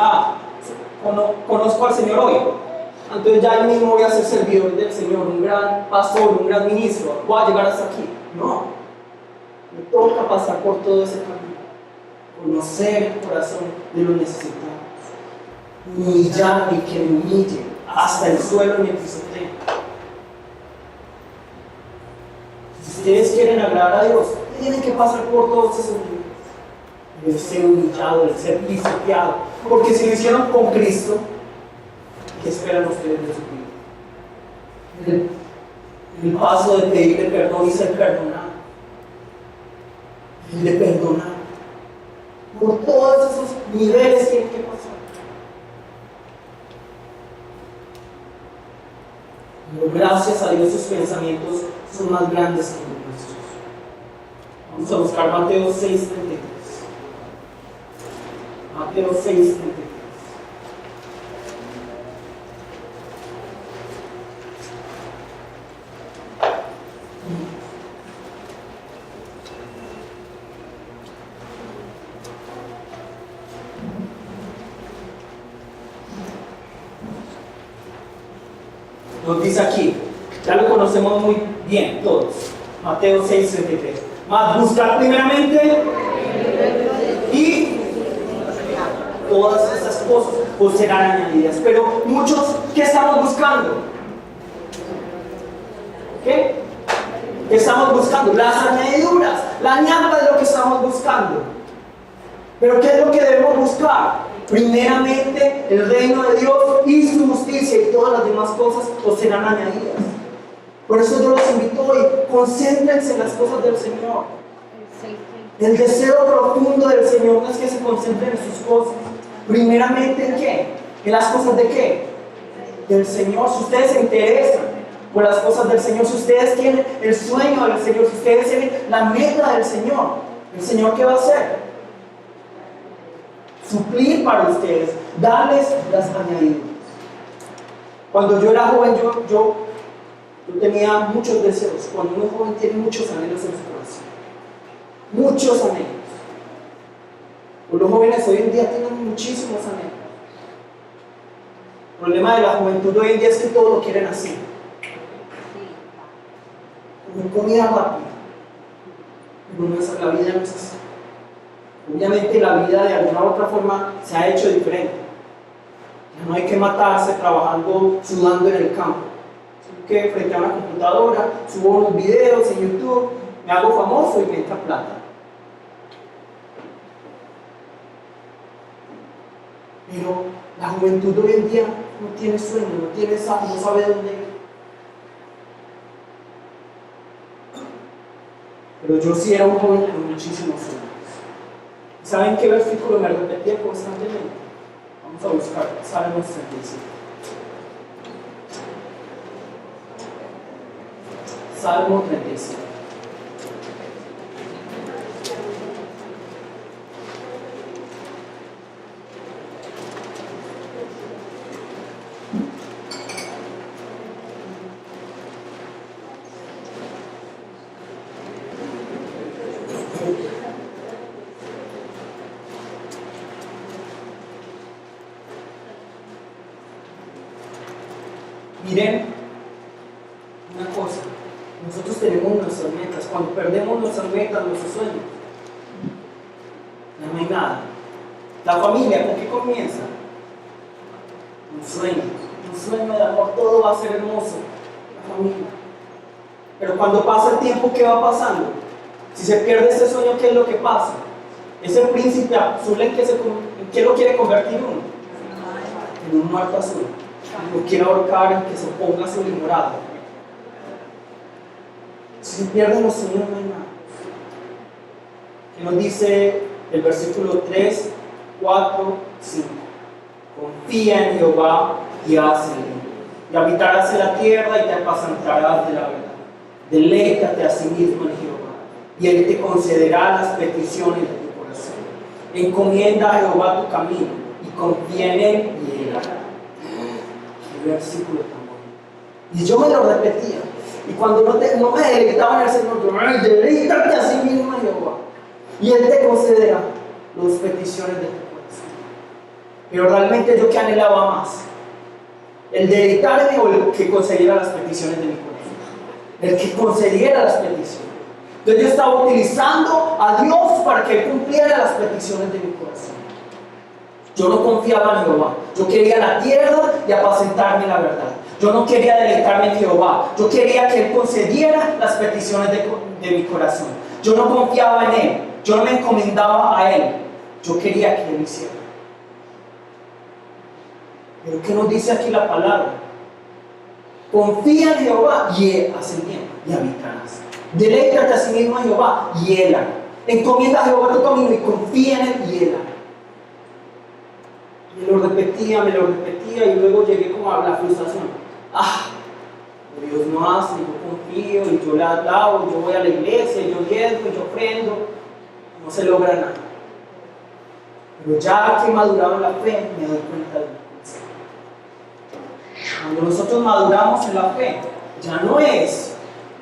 Speaker 1: conozco al Señor hoy. Entonces ya yo mismo voy a ser servidor del Señor, un gran pastor, un gran ministro. Voy a llegar hasta aquí. No. Me toca pasar por todo ese camino. Conocer el corazón de los necesitados. Humillar y que me humille hasta el suelo en el pisoteo. Si ustedes quieren agradar a Dios, tienen que pasar por todos esos niveles. El ser humillado, el ser pisoteado. Porque si lo hicieron con Cristo, ¿qué esperan ustedes de su vida? El paso de pedirle perdón y ser perdonado. El de perdonar. Por todos esos niveles tienen que pasar. Pero gracias a Dios sus pensamientos son más grandes que los nuestros. Vamos a buscar Mateo 6:33. Mateo 6:33. Nos dice aquí, ya lo conocemos muy bien todos, Mateo 6:33. Más buscar primeramente y todas esas cosas pues serán añadidas. Pero muchos, ¿qué estamos buscando? ¿Qué? ¿Qué estamos buscando? Las añadiduras, la ñapa de lo que estamos buscando. Pero ¿qué es lo que debemos buscar? Primeramente el reino de Dios y su justicia, y todas las demás cosas os serán añadidas. Por eso yo los invito hoy, concéntrense en las cosas del Señor. El deseo profundo del Señor no es que se concentren en sus cosas. Primeramente ¿en qué? ¿En las cosas de qué? Del Señor. Si ustedes se interesan por las cosas del Señor, si ustedes tienen el sueño del Señor, si ustedes tienen la meta del Señor, ¿el Señor qué va a hacer? Suplir para ustedes, darles las añadiduras. Cuando yo era joven, yo tenía muchos deseos. Cuando uno es joven tiene muchos anhelos en su corazón. Muchos anhelos. Los jóvenes hoy en día tienen muchísimos anhelos. El problema de la juventud hoy en día es que todo lo quieren así. Como comida rápida. Pero la vida no es así. Obviamente la vida de alguna u otra forma se ha hecho diferente. Ya no hay que matarse trabajando, sudando en el campo. Sino que frente a una computadora, subo unos videos en YouTube, me hago famoso y me entra plata. Pero la juventud hoy en día no tiene sueño, no sabe dónde ir. Pero yo sí era un joven con muchísimos sueños. ¿Saben qué versículo me repetía constantemente? Vamos a buscar Salmos 37. Salmo 37. Miren una cosa, nosotros tenemos nuestras metas. Cuando perdemos nuestras metas, nuestros sueños, ya no hay nada. La familia, ¿con qué comienza? Un sueño de amor, todo va a ser hermoso. La familia, Pero cuando pasa el tiempo, ¿qué va pasando? Si se pierde ese sueño, ¿qué es lo que pasa? Ese príncipe azul, ¿en qué lo quiere convertir uno? En un muerto azul. Lo quiere ahorcar, en que se ponga sobre el morado. Si se pierden los sueños, no hay nada. ¿Qué nos dice el versículo 3, 4, 5? Confía en Jehová y hazlo, y habitarás en la tierra y te apacentarás de la verdad. Deleítate a sí mismo en Jehová, y Él te concederá las peticiones de tu corazón. Encomienda a Jehová tu camino, y confía en Él, y Él hará. Qué versículo tan bonito. Y yo me lo repetía, y cuando no me deleitaba en el Señor, yo, deleítate a sí mismo en Jehová, y Él te concederá las peticiones de tu corazón. Pero realmente yo que anhelaba más, el deleitarme o el que concediera las peticiones de mi corazón, el que concediera las peticiones. Entonces yo estaba utilizando a Dios para que Él cumpliera las peticiones de mi corazón. Yo no confiaba en Jehová, yo quería la tierra y apacentarme en la verdad. Yo no quería deleitarme en Jehová, yo quería que Él concediera las peticiones de mi corazón. Yo no confiaba en Él, yo no me encomendaba a Él, yo quería que Él hiciera. Pero ¿qué nos dice aquí la palabra? Confía en Jehová y Él hace bien y habitarás. Deleítate a sí mismo en Jehová y Él hará. Encomienda a Jehová tu camino y confía en Él y Él hará. Me lo repetía y luego llegué como a la frustración. Dios no hace, yo confío y yo le alabo, yo voy a la iglesia, yo diezmo, yo ofrendo. No se logra nada. Pero ya que maduraba en la fe, me doy cuenta de una cosa. Cuando nosotros maduramos en la fe, ya no es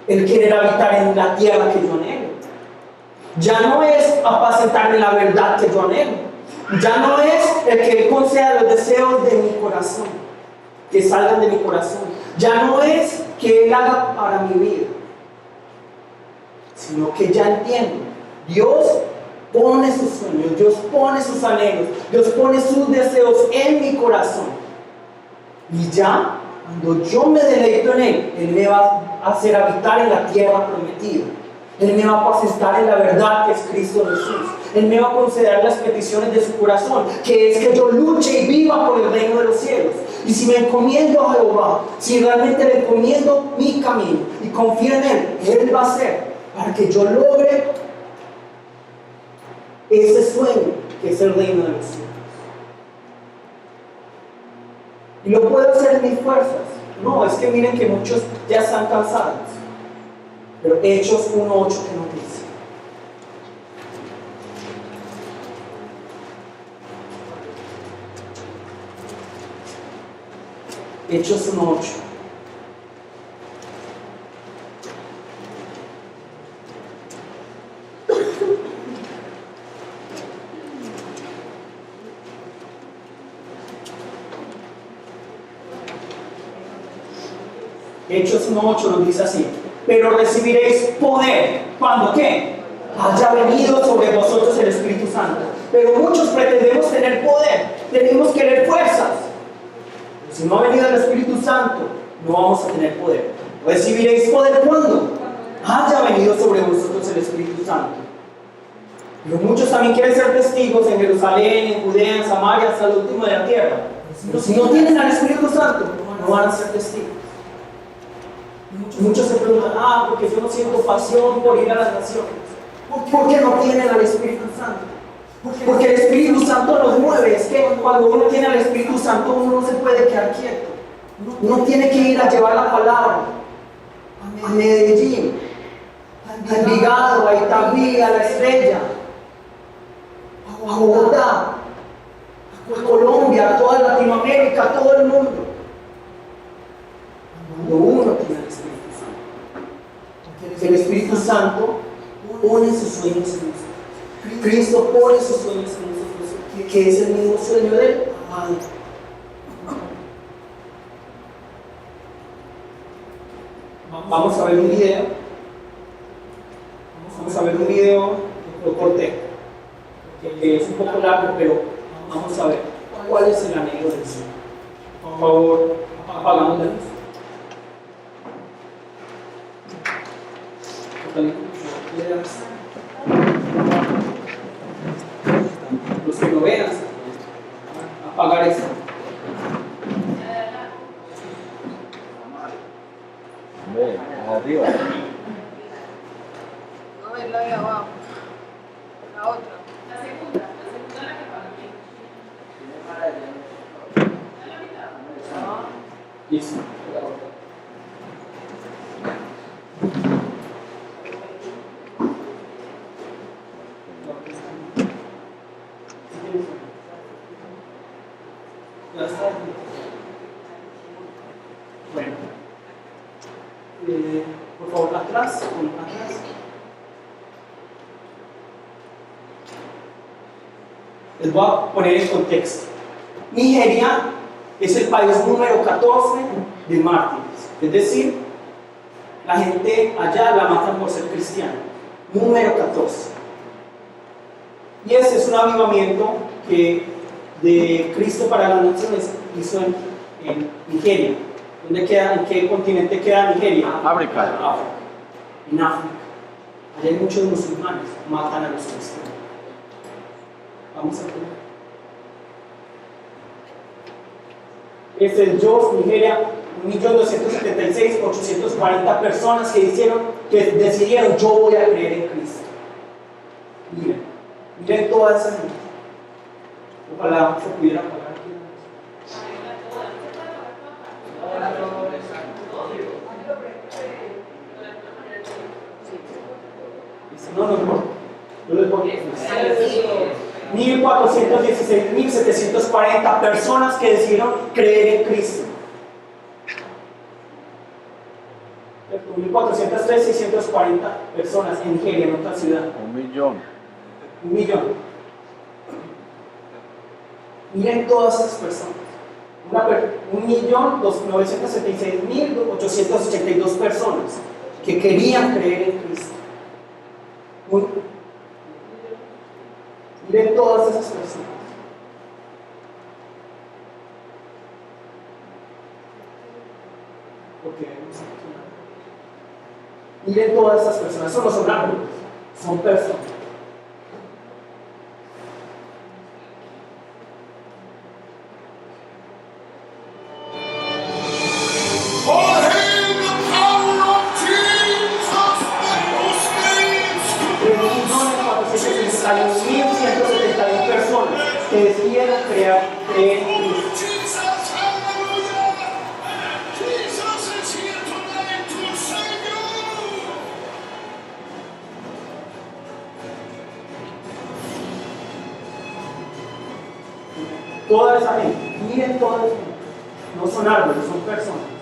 Speaker 1: el querer habitar en la tierra que yo anhelo. Ya no es apacentarme la verdad que yo anhelo. Ya no es el que Él conceda los deseos de mi corazón, que salgan de mi corazón. Ya no es que Él haga para mi vida, sino que ya entiendo. Dios pone sus sueños, Dios pone sus anhelos, Dios pone sus deseos en mi corazón. Y ya, cuando yo me deleito en Él me va a hacer habitar en la tierra prometida. Él me va a apacentar en la verdad que es Cristo Jesús. Él me va a conceder las peticiones de su corazón, que es que yo luche y viva por el reino de los cielos. Y si me encomiendo a Jehová, si realmente le encomiendo mi camino y confío en Él va a hacer para que yo logre ese sueño que es el reino de los cielos. ¿Y lo puedo hacer en mis fuerzas? No, es que miren que muchos ya están cansados. Pero Hechos 1:8 que nos dice. Hechos 1:8. Hechos 1:8 nos dice así: pero recibiréis poder, ¿cuándo qué? Haya venido sobre vosotros el Espíritu Santo. Pero muchos pretendemos tener poder, tenemos que tener fuerzas. Si no ha venido el Espíritu Santo, no vamos a tener poder. ¿Recibiréis poder cuándo? Haya venido sobre vosotros el Espíritu Santo. Pero muchos también quieren ser testigos en Jerusalén, en Judea, en Samaria, hasta el último de la tierra. Pero si no tienen al Espíritu Santo, no van a ser testigos. Muchos se preguntan, porque yo no siento pasión por ir a las naciones. ¿Por qué no tienen al Espíritu Santo? Porque el Espíritu Santo nos mueve. Es que cuando uno tiene al Espíritu Santo, uno no se puede quedar quieto. Uno tiene que ir a llevar la palabra a Medellín, a Envigado, a Itagüí, a La Estrella, a Bogotá, a Colombia, a toda Latinoamérica, a todo el mundo. Cuando uno tiene el Espíritu Santo, el Espíritu Santo pone sus sueños en nosotros. Cristo pone sus sueños en nosotros, que es el mismo sueño del Padre. Vamos a ver un video. Vamos a ver un video, lo corté, que es un poco largo, pero vamos a ver cuál es el anhelo del Señor. Por favor, apagamos la luz. Los que lo vean, apagar esto.
Speaker 3: Arriba.
Speaker 2: No es la de abajo. La otra. La segunda la que paga aquí.
Speaker 1: Listo. Ya está. Bueno. Por favor, atrás. Les voy a poner en contexto. Nigeria es el país número 14 de mártires. Es decir, la gente allá la matan por ser cristiana. Número 14. Y ese es un avivamiento que de Cristo para las Naciones hizo en Nigeria. ¿Dónde queda? ¿En qué continente queda Nigeria?
Speaker 3: África.
Speaker 1: África. En África. Allá hay muchos musulmanes, matan a los cristianos. Vamos a ver. Este es Jos, Nigeria, 1.276.840 personas que decidieron, yo voy a creer en Cristo. Miren toda esa gente. Ojalá se pudiera pagar aquí. No les voy a 1.416.740 personas que decidieron creer en Cristo. 1.403.640 personas en Nigeria, en otra ciudad.
Speaker 3: 1.000.000.
Speaker 1: 1.000.000. Miren todas esas personas. 1.976.882 personas que querían creer en Cristo. Miren todas esas personas. Miren todas esas personas. Eso no son árboles, son personas. Hay 1.171 personas que decidieron creer en Cristo. Toda esa gente, miren toda esa gente. No son árboles, son personas.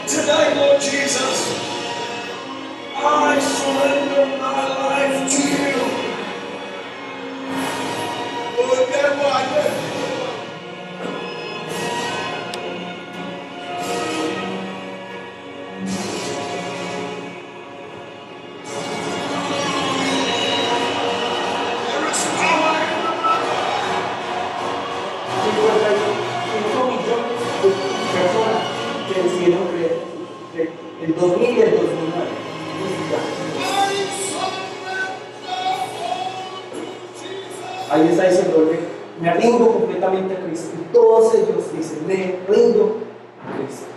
Speaker 4: Tonight, Lord Jesus, I surrender my life to you. Lord, that's why I live. There is power in the blood.
Speaker 1: 55 millones de personas que decidieron creer el 2000 y el 2009. Ahí está diciendo, me rindo completamente a Cristo. Y todos ellos dicen, me rindo a Cristo.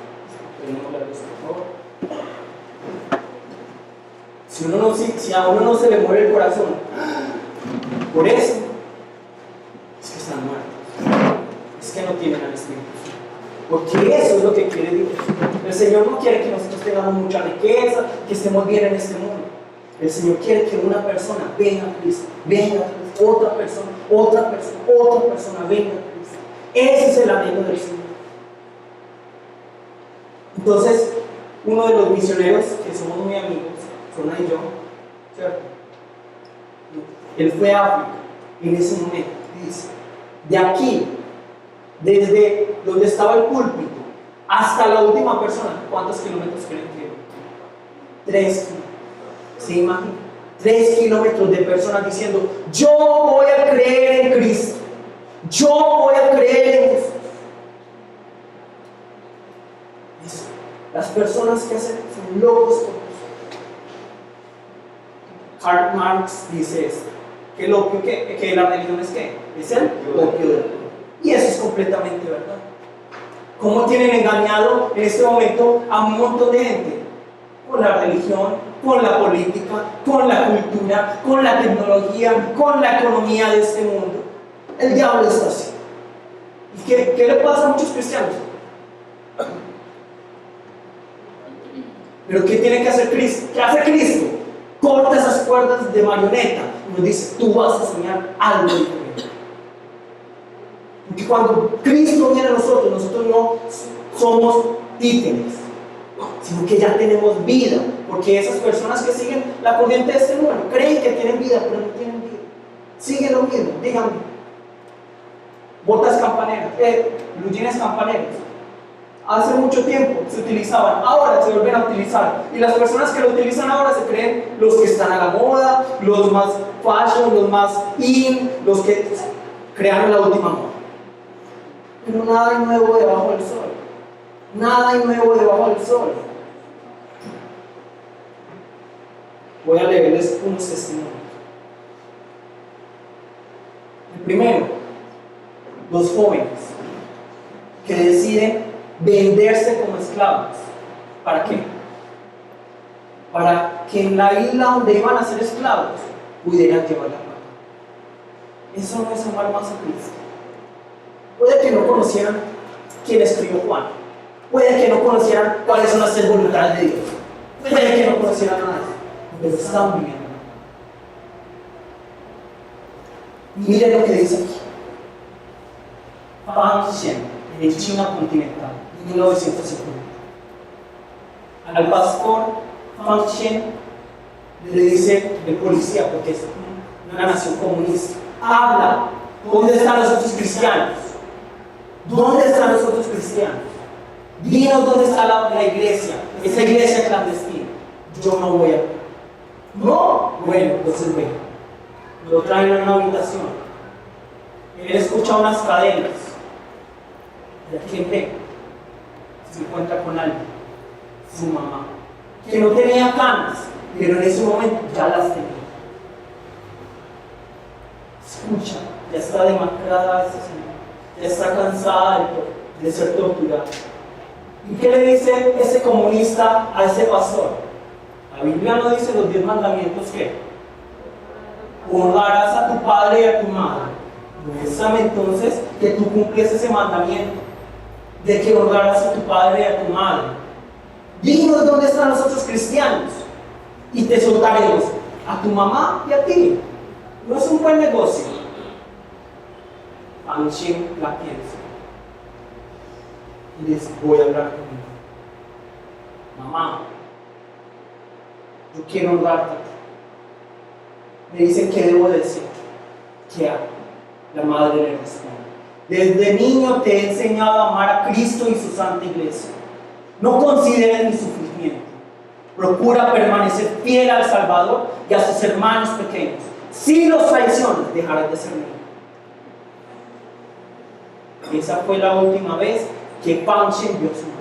Speaker 1: Tenemos la luz, por favor. Si a uno no se le muere el corazón, por eso es que están muertos. Es que no tienen al Espíritu. Porque eso es lo que quiere Dios. El Señor no quiere que nosotros tengamos mucha riqueza, que estemos bien en este mundo. El Señor quiere que una persona venga a Cristo, otra persona venga a Cristo. Ese es el anhelo del Señor. Entonces, uno de los misioneros que somos muy amigos, Zona y yo, ¿cierto? Él fue a África en ese momento, dice, de aquí, desde donde estaba el púlpito hasta la última persona, ¿cuántos kilómetros creen que? 3 kilómetros. ¿Se imagina? 3 kilómetros de personas diciendo, yo voy a creer en Cristo. Yo voy a creer en Jesús. Eso. Las personas que hacen son locos por Jesús. Karl Marx dice esto, que el opio que la religión es ¿qué? Es el opio del pueblo. Y eso es completamente verdad. ¿Cómo tienen engañado en este momento a un montón de gente? Con la religión, con la política, con la cultura, con la tecnología, con la economía de este mundo. El diablo está así. ¿Y qué le pasa a muchos cristianos? ¿Pero qué tiene que hacer Cristo? ¿Qué hace Cristo? Corta esas cuerdas de marioneta y nos dice, tú vas a soñar algo diferente. Porque cuando Cristo viene a nosotros no somos títeres, sino que ya tenemos vida. Porque esas personas que siguen la corriente de este mundo creen que tienen vida, pero no tienen vida. Siguen lo mismo, díganme. Botas campaneras, blue jeans campaneros. Hace mucho tiempo se utilizaban, ahora se vuelven a utilizar. Y las personas que lo utilizan ahora se creen los que están a la moda, los más fashion, los más in, los que crearon la última moda. Pero nada hay nuevo debajo del sol. Nada hay nuevo debajo del sol. Voy a leerles unos testimonios. El primero, los jóvenes que deciden venderse como esclavos. ¿Para qué? Para que en la isla donde iban a ser esclavos pudieran llevar la paz. Eso no es amar más a Cristo. Puede que no conocieran quién escribió Juan. Puede que no conocieran cuáles son las 6 voluntades de Dios. Puede que no conocieran nada de eso. Pero están viviendo. Miren lo que dice aquí. Fan Shen, en China continental, en 1950. Al pastor Fan Shen le dice el policía, porque es una nación comunista, habla, ¿dónde están los otros cristianos? ¿Dónde están los otros cristianos? Dinos dónde está la iglesia, esa iglesia clandestina. Yo no voy a... No, bueno, entonces ven. Lo traen a una habitación. Él escucha unas cadenas. ¿Y a quién ve? Se encuentra con alguien, su mamá, que no tenía canas, pero en ese momento ya las tenía. Escucha, ya está demacrada esa señora, ya está cansada de ser torturada. ¿Y qué le dice ese comunista a ese pastor? La Biblia no dice los 10 mandamientos que honrarás a tu padre y a tu madre. Muéstrame entonces que tú cumples ese mandamiento de que honrarás a tu padre y a tu madre. Dinos dónde están los otros cristianos y te soltaremos a tu mamá y a ti. No es un buen negocio. Anshin la piensa y les voy a hablar conmigo. Mamá, yo quiero honrarte a ti. Me dicen qué debo decir. ¿Qué hago? La madre le responde: desde niño te he enseñado a amar a Cristo y su santa iglesia. No consideres mi sufrimiento. Procura permanecer fiel al Salvador y a sus hermanos pequeños. Si los traicionas, dejarás de ser mío. Esa fue la última vez que Panshin vio a su madre.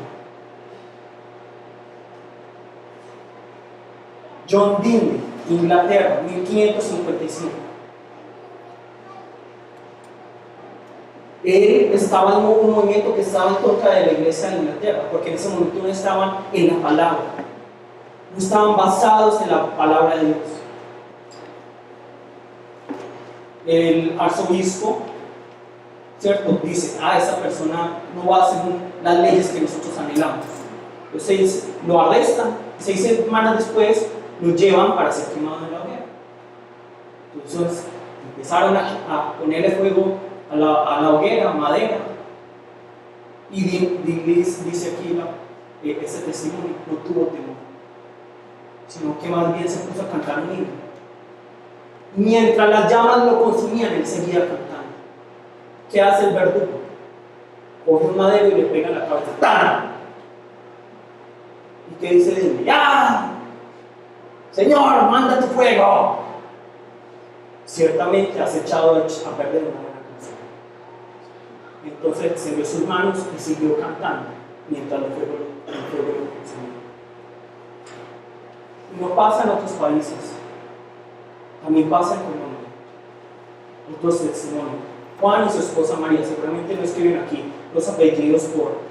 Speaker 1: John Dewey, Inglaterra, 1555. Él estaba en un movimiento que estaba en contra de la iglesia de Inglaterra, porque en ese momento no estaban en la palabra, no estaban basados en la palabra de Dios. El arzobispo, ¿cierto?, dice: esa persona no va a hacer las leyes que nosotros anhelamos. Entonces lo arrestan, 6 semanas después lo llevan para ser quemado en la hoguera. Entonces empezaron a ponerle fuego a la hoguera, madera, y dice aquí ese testimonio: no tuvo temor, sino que más bien se puso a cantar un himno. Mientras las llamas lo consumían, él seguía cantando. ¿Qué hace el verdugo? Coge un madero y le pega en la cabeza. ¡Tan! ¿Y qué dice Disney? ¡Ya! Señor, manda tu fuego. Ciertamente has echado a perder una buena canción. Entonces extendió sus manos y siguió cantando mientras el fuego lo consumía. Y no pasa en otros países, también pasa en Colombia. Otros testimonios. Juan y su esposa María, seguramente no escriben aquí los apellidos por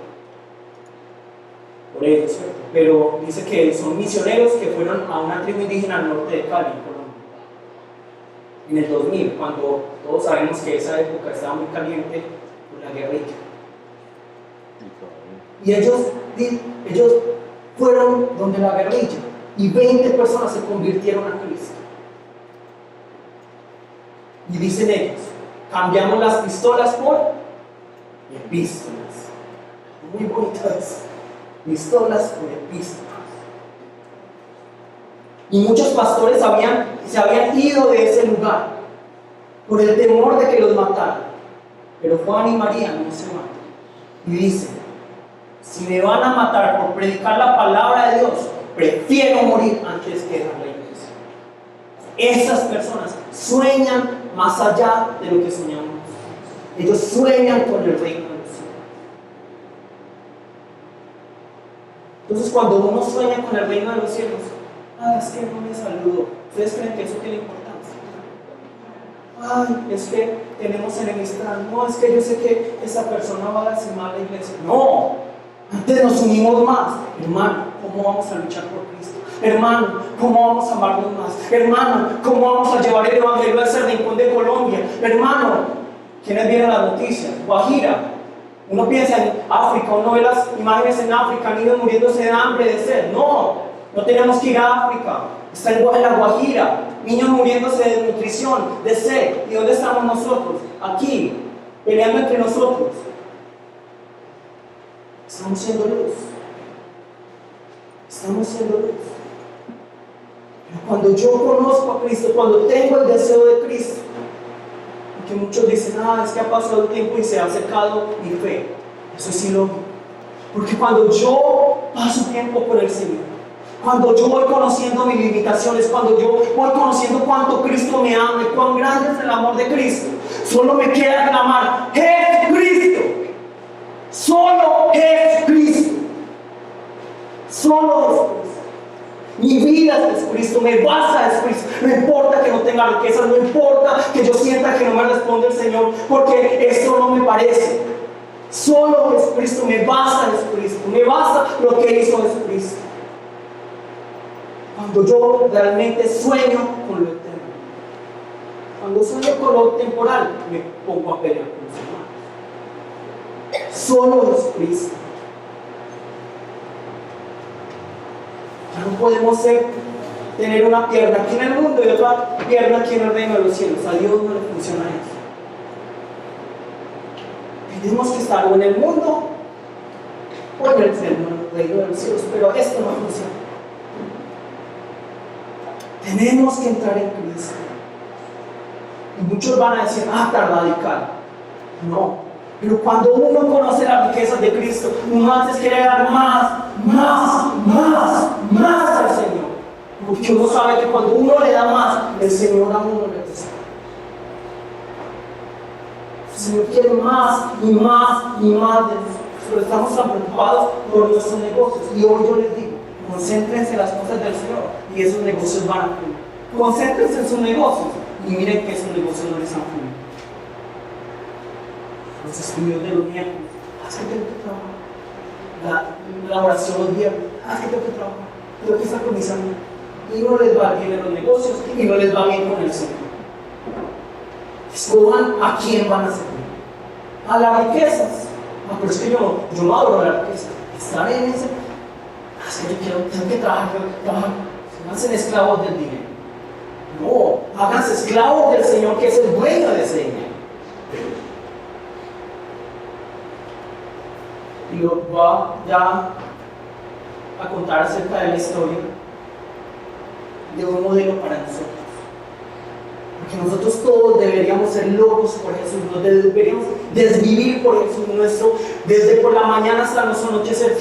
Speaker 1: ellos, ¿cierto? Pero dice que son misioneros que fueron a una tribu indígena al norte de Cali, en Colombia. En el 2000, cuando todos sabemos que esa época estaba muy caliente por la guerrilla. Y ellos fueron donde la guerrilla y 20 personas se convirtieron a Cristo. Y dicen ellos, cambiamos las pistolas por epístolas. Muy bonitas. Pistolas por epístolas. Y muchos pastores se habían ido de ese lugar por el temor de que los mataran. Pero Juan y María no se matan. Y dicen, si me van a matar por predicar la palabra de Dios, prefiero morir antes que dejar la iglesia. Esas personas sueñan más allá de lo que soñamos. Ellos sueñan con el reino de los cielos. Entonces, cuando uno sueña con el reino de los cielos, es que no me saludó. ¿Ustedes creen que eso tiene importancia? Es que tenemos enemistad. No, es que yo sé que esa persona va a lastimar la iglesia. No, antes nos unimos más. Hermano, ¿cómo vamos a luchar por Cristo? Hermano, ¿cómo vamos a amarnos más? Hermano, ¿cómo vamos a llevar el evangelio a ese rincón de Colombia? Hermano, ¿quiénes vieron las noticias? Guajira. Uno piensa en África, uno ve las imágenes en África, niños muriéndose de hambre, de sed. No tenemos que ir a África. Está en la Guajira, niños muriéndose de desnutrición, de sed. ¿Y dónde estamos nosotros? Aquí, peleando entre nosotros. Estamos siendo luz. Estamos siendo luz. Pero cuando yo conozco a Cristo, cuando tengo el deseo de Cristo, porque muchos dicen, es que ha pasado el tiempo y se ha secado mi fe. Eso es ilógico. Porque cuando yo paso tiempo con el Señor, cuando yo voy conociendo mis limitaciones, cuando yo voy conociendo cuánto Cristo me ama y cuán grande es el amor de Cristo, solo me queda clamar, Jesucristo. Solo Jesucristo. Solo Jesucristo. Mi vida es Jesucristo, me basa Jesucristo. No importa que no tenga riquezas, no importa que yo sienta que no me responde el Señor, porque eso no me parece. Solo Jesucristo, me basa Jesucristo, me basa lo que hizo Jesucristo. Cuando yo realmente sueño con lo eterno, cuando sueño con lo temporal, me pongo a pelear con los hermanos. Solo Jesucristo. Ya no podemos tener una pierna aquí en el mundo y otra pierna aquí en el reino de los cielos. A Dios no le funciona eso. Tenemos que estar o en el mundo o en el reino de los cielos, pero esto no funciona. Tenemos que entrar en Cristo. Y muchos van a decir, tan radical. No, pero cuando uno conoce las riquezas de Cristo, uno antes quiere dar más al Señor. Porque uno sabe que cuando uno le da más, el Señor a uno le da. El Señor quiere más y más de nosotros. Estamos tan preocupados por nuestros negocios. Y hoy yo les digo, concéntrense en las cosas del Señor y esos negocios van a fluir. Concéntrense en sus negocios y miren que esos negocios no les han fluido. Los estudios de los miércoles, haz que tengo que trabajar. La oración los viernes, haz que tengo que trabajar. Tengo que estar con mis amigos. Y no les va bien en los negocios y no les va bien con el Señor. Escojan a quién van a servir. A las riquezas. Pero es que yo no adoro la riqueza. Estar en ese. Es que yo tengo que trabajar. Háganse esclavos del dinero. No, háganse esclavos del Señor, que es el dueño de ese dinero. Y lo va ya a contar acerca de la historia de un modelo para nosotros. Porque nosotros todos deberíamos ser locos por Jesús, nos deberíamos desvivir por Jesús desde por la mañana hasta nuestro anochecer.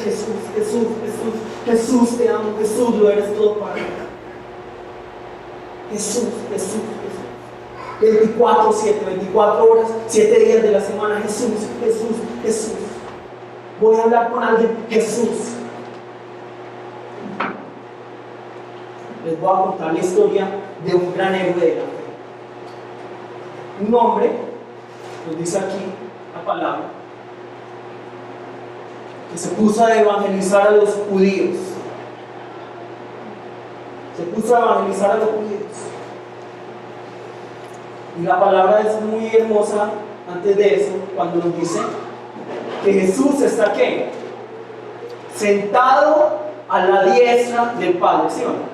Speaker 1: Jesús, te amo, Jesús, lo eres todo para mí. Jesús, Jesús, Jesús. 24/7, 24 horas, 7 días de la semana. Jesús, Jesús, Jesús. Voy a hablar con alguien. Jesús. Les voy a contar la historia de un gran héroe de la fe. Un hombre, nos dice aquí la palabra, que se puso a evangelizar a los judíos. Se puso a evangelizar a los judíos. Y la palabra es muy hermosa antes de eso, cuando nos dice que Jesús está ¿qué? Sentado a la diestra del Padre, ¿sí o no?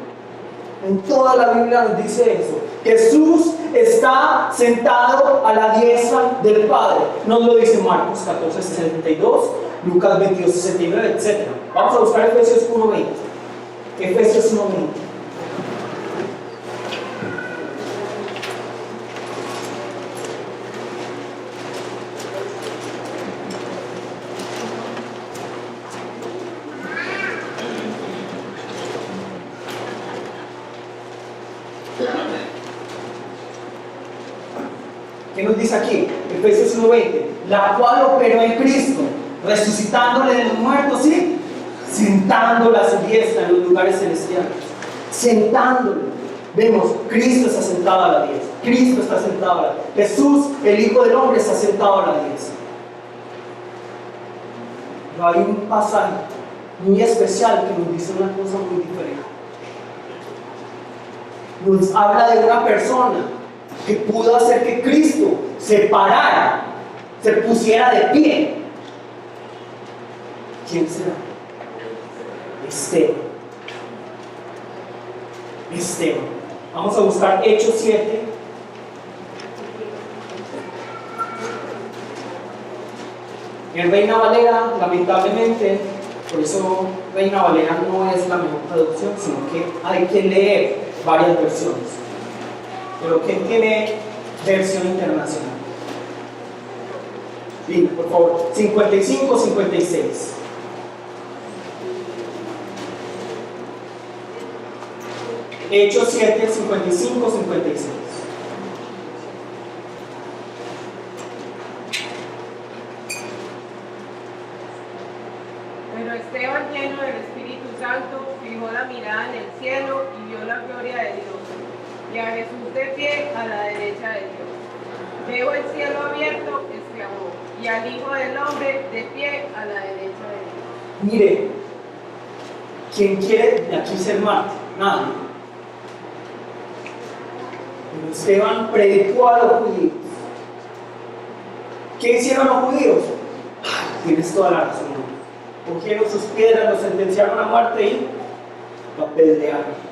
Speaker 1: En toda la Biblia nos dice eso. Jesús está sentado a la diestra del Padre. Nos lo dice Marcos 14:62, Lucas 22:69, etc. Vamos a buscar Efesios 1:20. Efesios 1:20. ¿Qué nos dice aquí? Efesios 1:20. La cual operó en Cristo, resucitándole de los muertos y sentándole a su diestra en los lugares celestiales. Sentándole. Vemos, Cristo está sentado a la diestra. Cristo está sentado a la diestra. Jesús, el Hijo del Hombre, está sentado a la diestra. Pero hay un pasaje muy especial que nos dice una cosa muy diferente. Nos habla de una persona que pudo hacer que Cristo se parara, se pusiera de pie. ¿Quién será? Esteban. Esteban. Vamos a buscar Hechos 7. En Reina Valera, lamentablemente, por eso Reina Valera no es la mejor traducción, sino que hay que leer varias versiones. Pero ¿quién tiene versión internacional? Bien, por favor, 55-56. Hechos 7, 55-56.
Speaker 2: Pero Esteban, lleno del Espíritu Santo, fijó la mirada en el cielo y vio la gloria de Dios, y a Jesús de pie a la derecha de Dios. Veo el cielo abierto, exclamó, y al Hijo del Hombre de pie a la derecha de Dios.
Speaker 1: Mire, ¿quién quiere de aquí ser mártir? Nadie. Pero Esteban predicó a los judíos. ¿Qué hicieron los judíos? Tienes toda la razón. Cogieron sus piedras, los sentenciaron a muerte y lo apedrearon.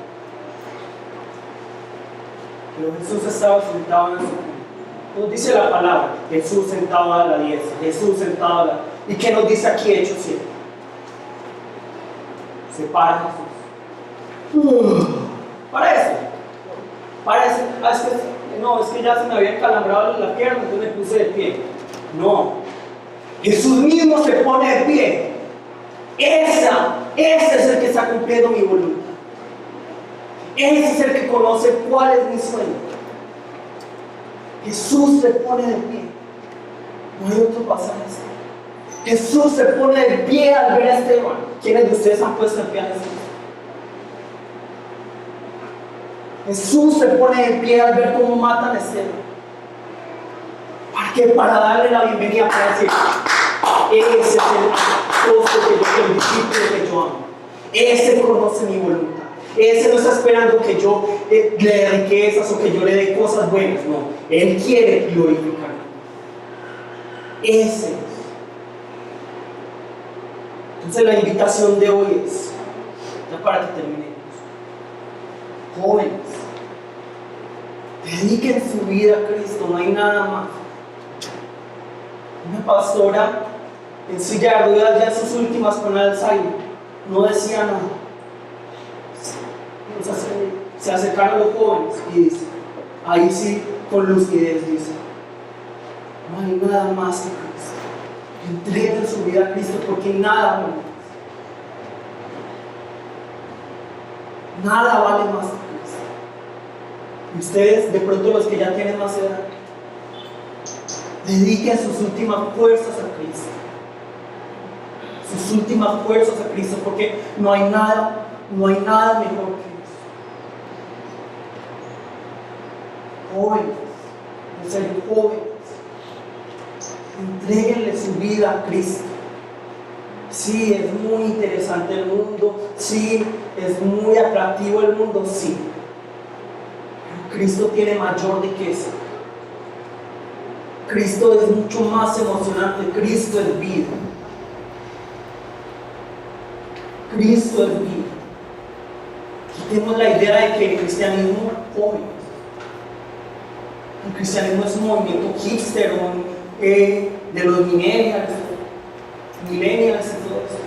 Speaker 1: Pero Jesús estaba sentado en su trono. Nos dice la palabra, Jesús sentado a la diestra, Jesús sentado a la... ¿Y qué nos dice aquí Hechos 7? Se para Jesús. Parece. Es que ya se me había encalambrado la pierna, entonces me puse de pie. No. Jesús mismo se pone de pie. Ese es el que está cumpliendo mi voluntad. Ese es el que conoce cuál es mi sueño. Jesús se pone de pie. No hay otro pasaje así. Jesús se pone de pie al ver a Esteban. ¿Quiénes de ustedes han puesto de pie a Jesús? Jesús se pone de pie al ver cómo matan a Esteban. ¿Para qué? Para darle la bienvenida, para decir: ese es el apóstol que yo, el discípulo que yo amo. Ese conoce mi voluntad. Ese no está esperando que yo le dé riquezas o que yo le dé cosas buenas. No, Él quiere glorificarme. Ese es. Entonces la invitación de hoy es, ya para que terminemos, jóvenes, dediquen su vida a Cristo, no hay nada más. Una pastora en silla de ruedas ya en sus últimas con Alzheimer no decía nada. Se acercaron a los jóvenes y dice, ahí sí, con lucidez dice, no hay nada más que Cristo. Entreguen su vida a Cristo porque nada vale más. Nada vale más que Cristo. Ustedes, de pronto los que ya tienen más edad, dediquen sus últimas fuerzas a Cristo. Sus últimas fuerzas a Cristo, porque no hay nada mejor que eso. Jóvenes, en serio, jóvenes, entréguenle su vida a Cristo. Sí, es muy interesante el mundo, sí, es muy atractivo el mundo, sí. Pero Cristo tiene mayor riqueza. Cristo es mucho más emocionante. Cristo es vida. Cristo es vida. Quitemos la idea de que el cristianismo es joven. El cristianismo es un movimiento hipster, de los millennials y todo eso.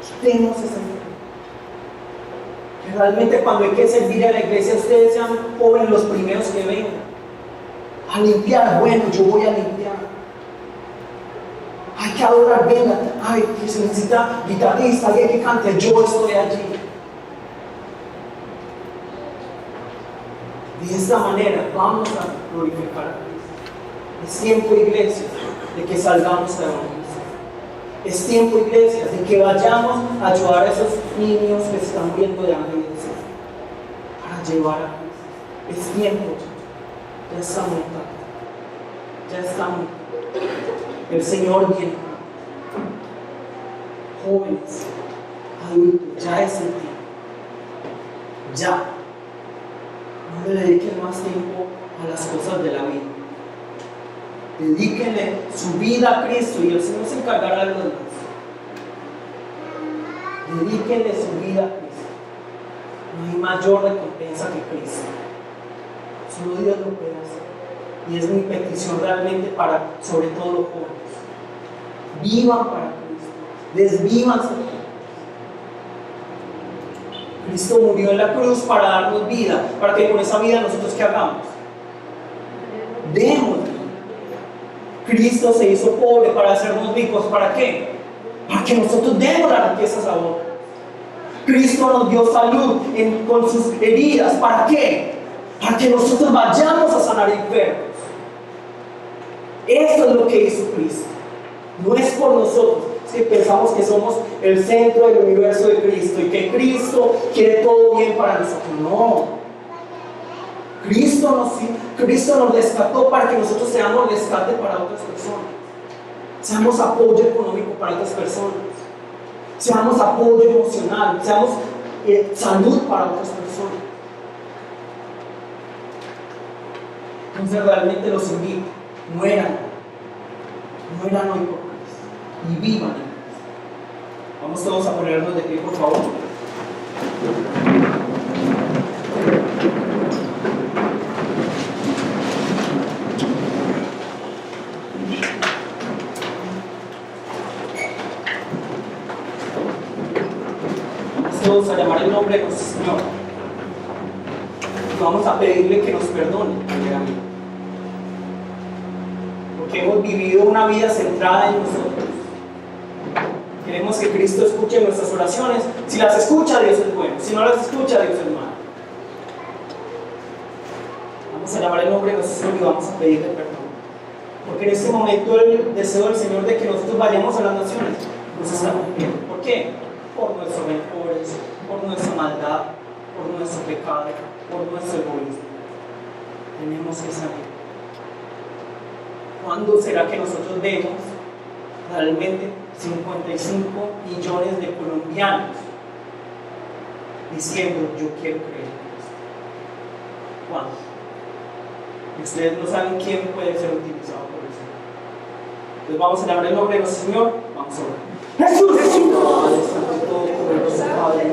Speaker 1: Quitemos esa idea. Que realmente cuando hay que servir a la iglesia, ustedes sean jóvenes los primeros que vengan. A limpiar, bueno, yo voy a limpiar. Hay que adorar, venga. Ay, que se necesita guitarrista, alguien que cante, yo estoy allí. De esta manera vamos a glorificar a Cristo. Es tiempo, iglesia, de que salgamos a evangelizar. Es tiempo, iglesia, de que vayamos a ayudar a esos niños que se están muriendo de hambre y de sed, para llevar a Cristo. Es tiempo, ya está muy tarde. Ya está muy tarde. El Señor viene. Jóvenes, adultos, ya es el tiempo. Ya. No le dediquen más tiempo a las cosas de la vida. Dedíquenle su vida a Cristo y el Señor se encargará de los demás. Dedíquenle su vida a Cristo. No hay mayor recompensa que Cristo. Solo Dios lo puede hacer. Y es mi petición realmente para, sobre todo los jóvenes. Vivan para Cristo. Desvívanse. Cristo murió en la cruz para darnos vida, para que con esa vida nosotros ¿qué hagamos? Demos. Cristo se hizo pobre para hacernos ricos. ¿Para qué? Para que nosotros demos las riquezas a otros. Cristo nos dio salud con sus heridas. ¿Para qué? Para que nosotros vayamos a sanar enfermos. Eso es lo que hizo Cristo. No es por nosotros. Es que pensamos que somos el centro del universo de Cristo y que Cristo quiere todo bien para nosotros. No. Cristo nos rescató para que nosotros seamos rescate para otras personas. Seamos apoyo económico para otras personas. Seamos apoyo emocional. Seamos salud para otras personas. Entonces realmente los invito. Mueran hoy por Cristo y vivan en Cristo. Vamos todos a ponernos de pie, por favor. Vamos todos a llamar el nombre de nuestro Señor y vamos a pedirle que nos perdone primeramente. Porque hemos vivido una vida centrada en nosotros. Queremos que Cristo escuche nuestras oraciones. Si las escucha, Dios es bueno. Si no las escucha, Dios es malo. Vamos a llamar el nombre de nuestro Señor y vamos a pedirle perdón. Porque en este momento el deseo del Señor de que nosotros vayamos a las naciones nos está cumpliendo. ¿Por qué? Por nuestros rencores, por nuestra maldad, por nuestro pecado, por nuestro egoísmo. Tenemos que saber. ¿Cuándo será que nosotros vemos realmente 55 millones de colombianos diciendo yo quiero creer en Cristo? ¿Cuándo? Y ustedes no saben quién puede ser utilizado por el Señor. Entonces vamos a llamar el nombre de nuestro Señor. Vamos a orar. Jesús, Jesús. Padre Santo, Todopoderoso, Padre,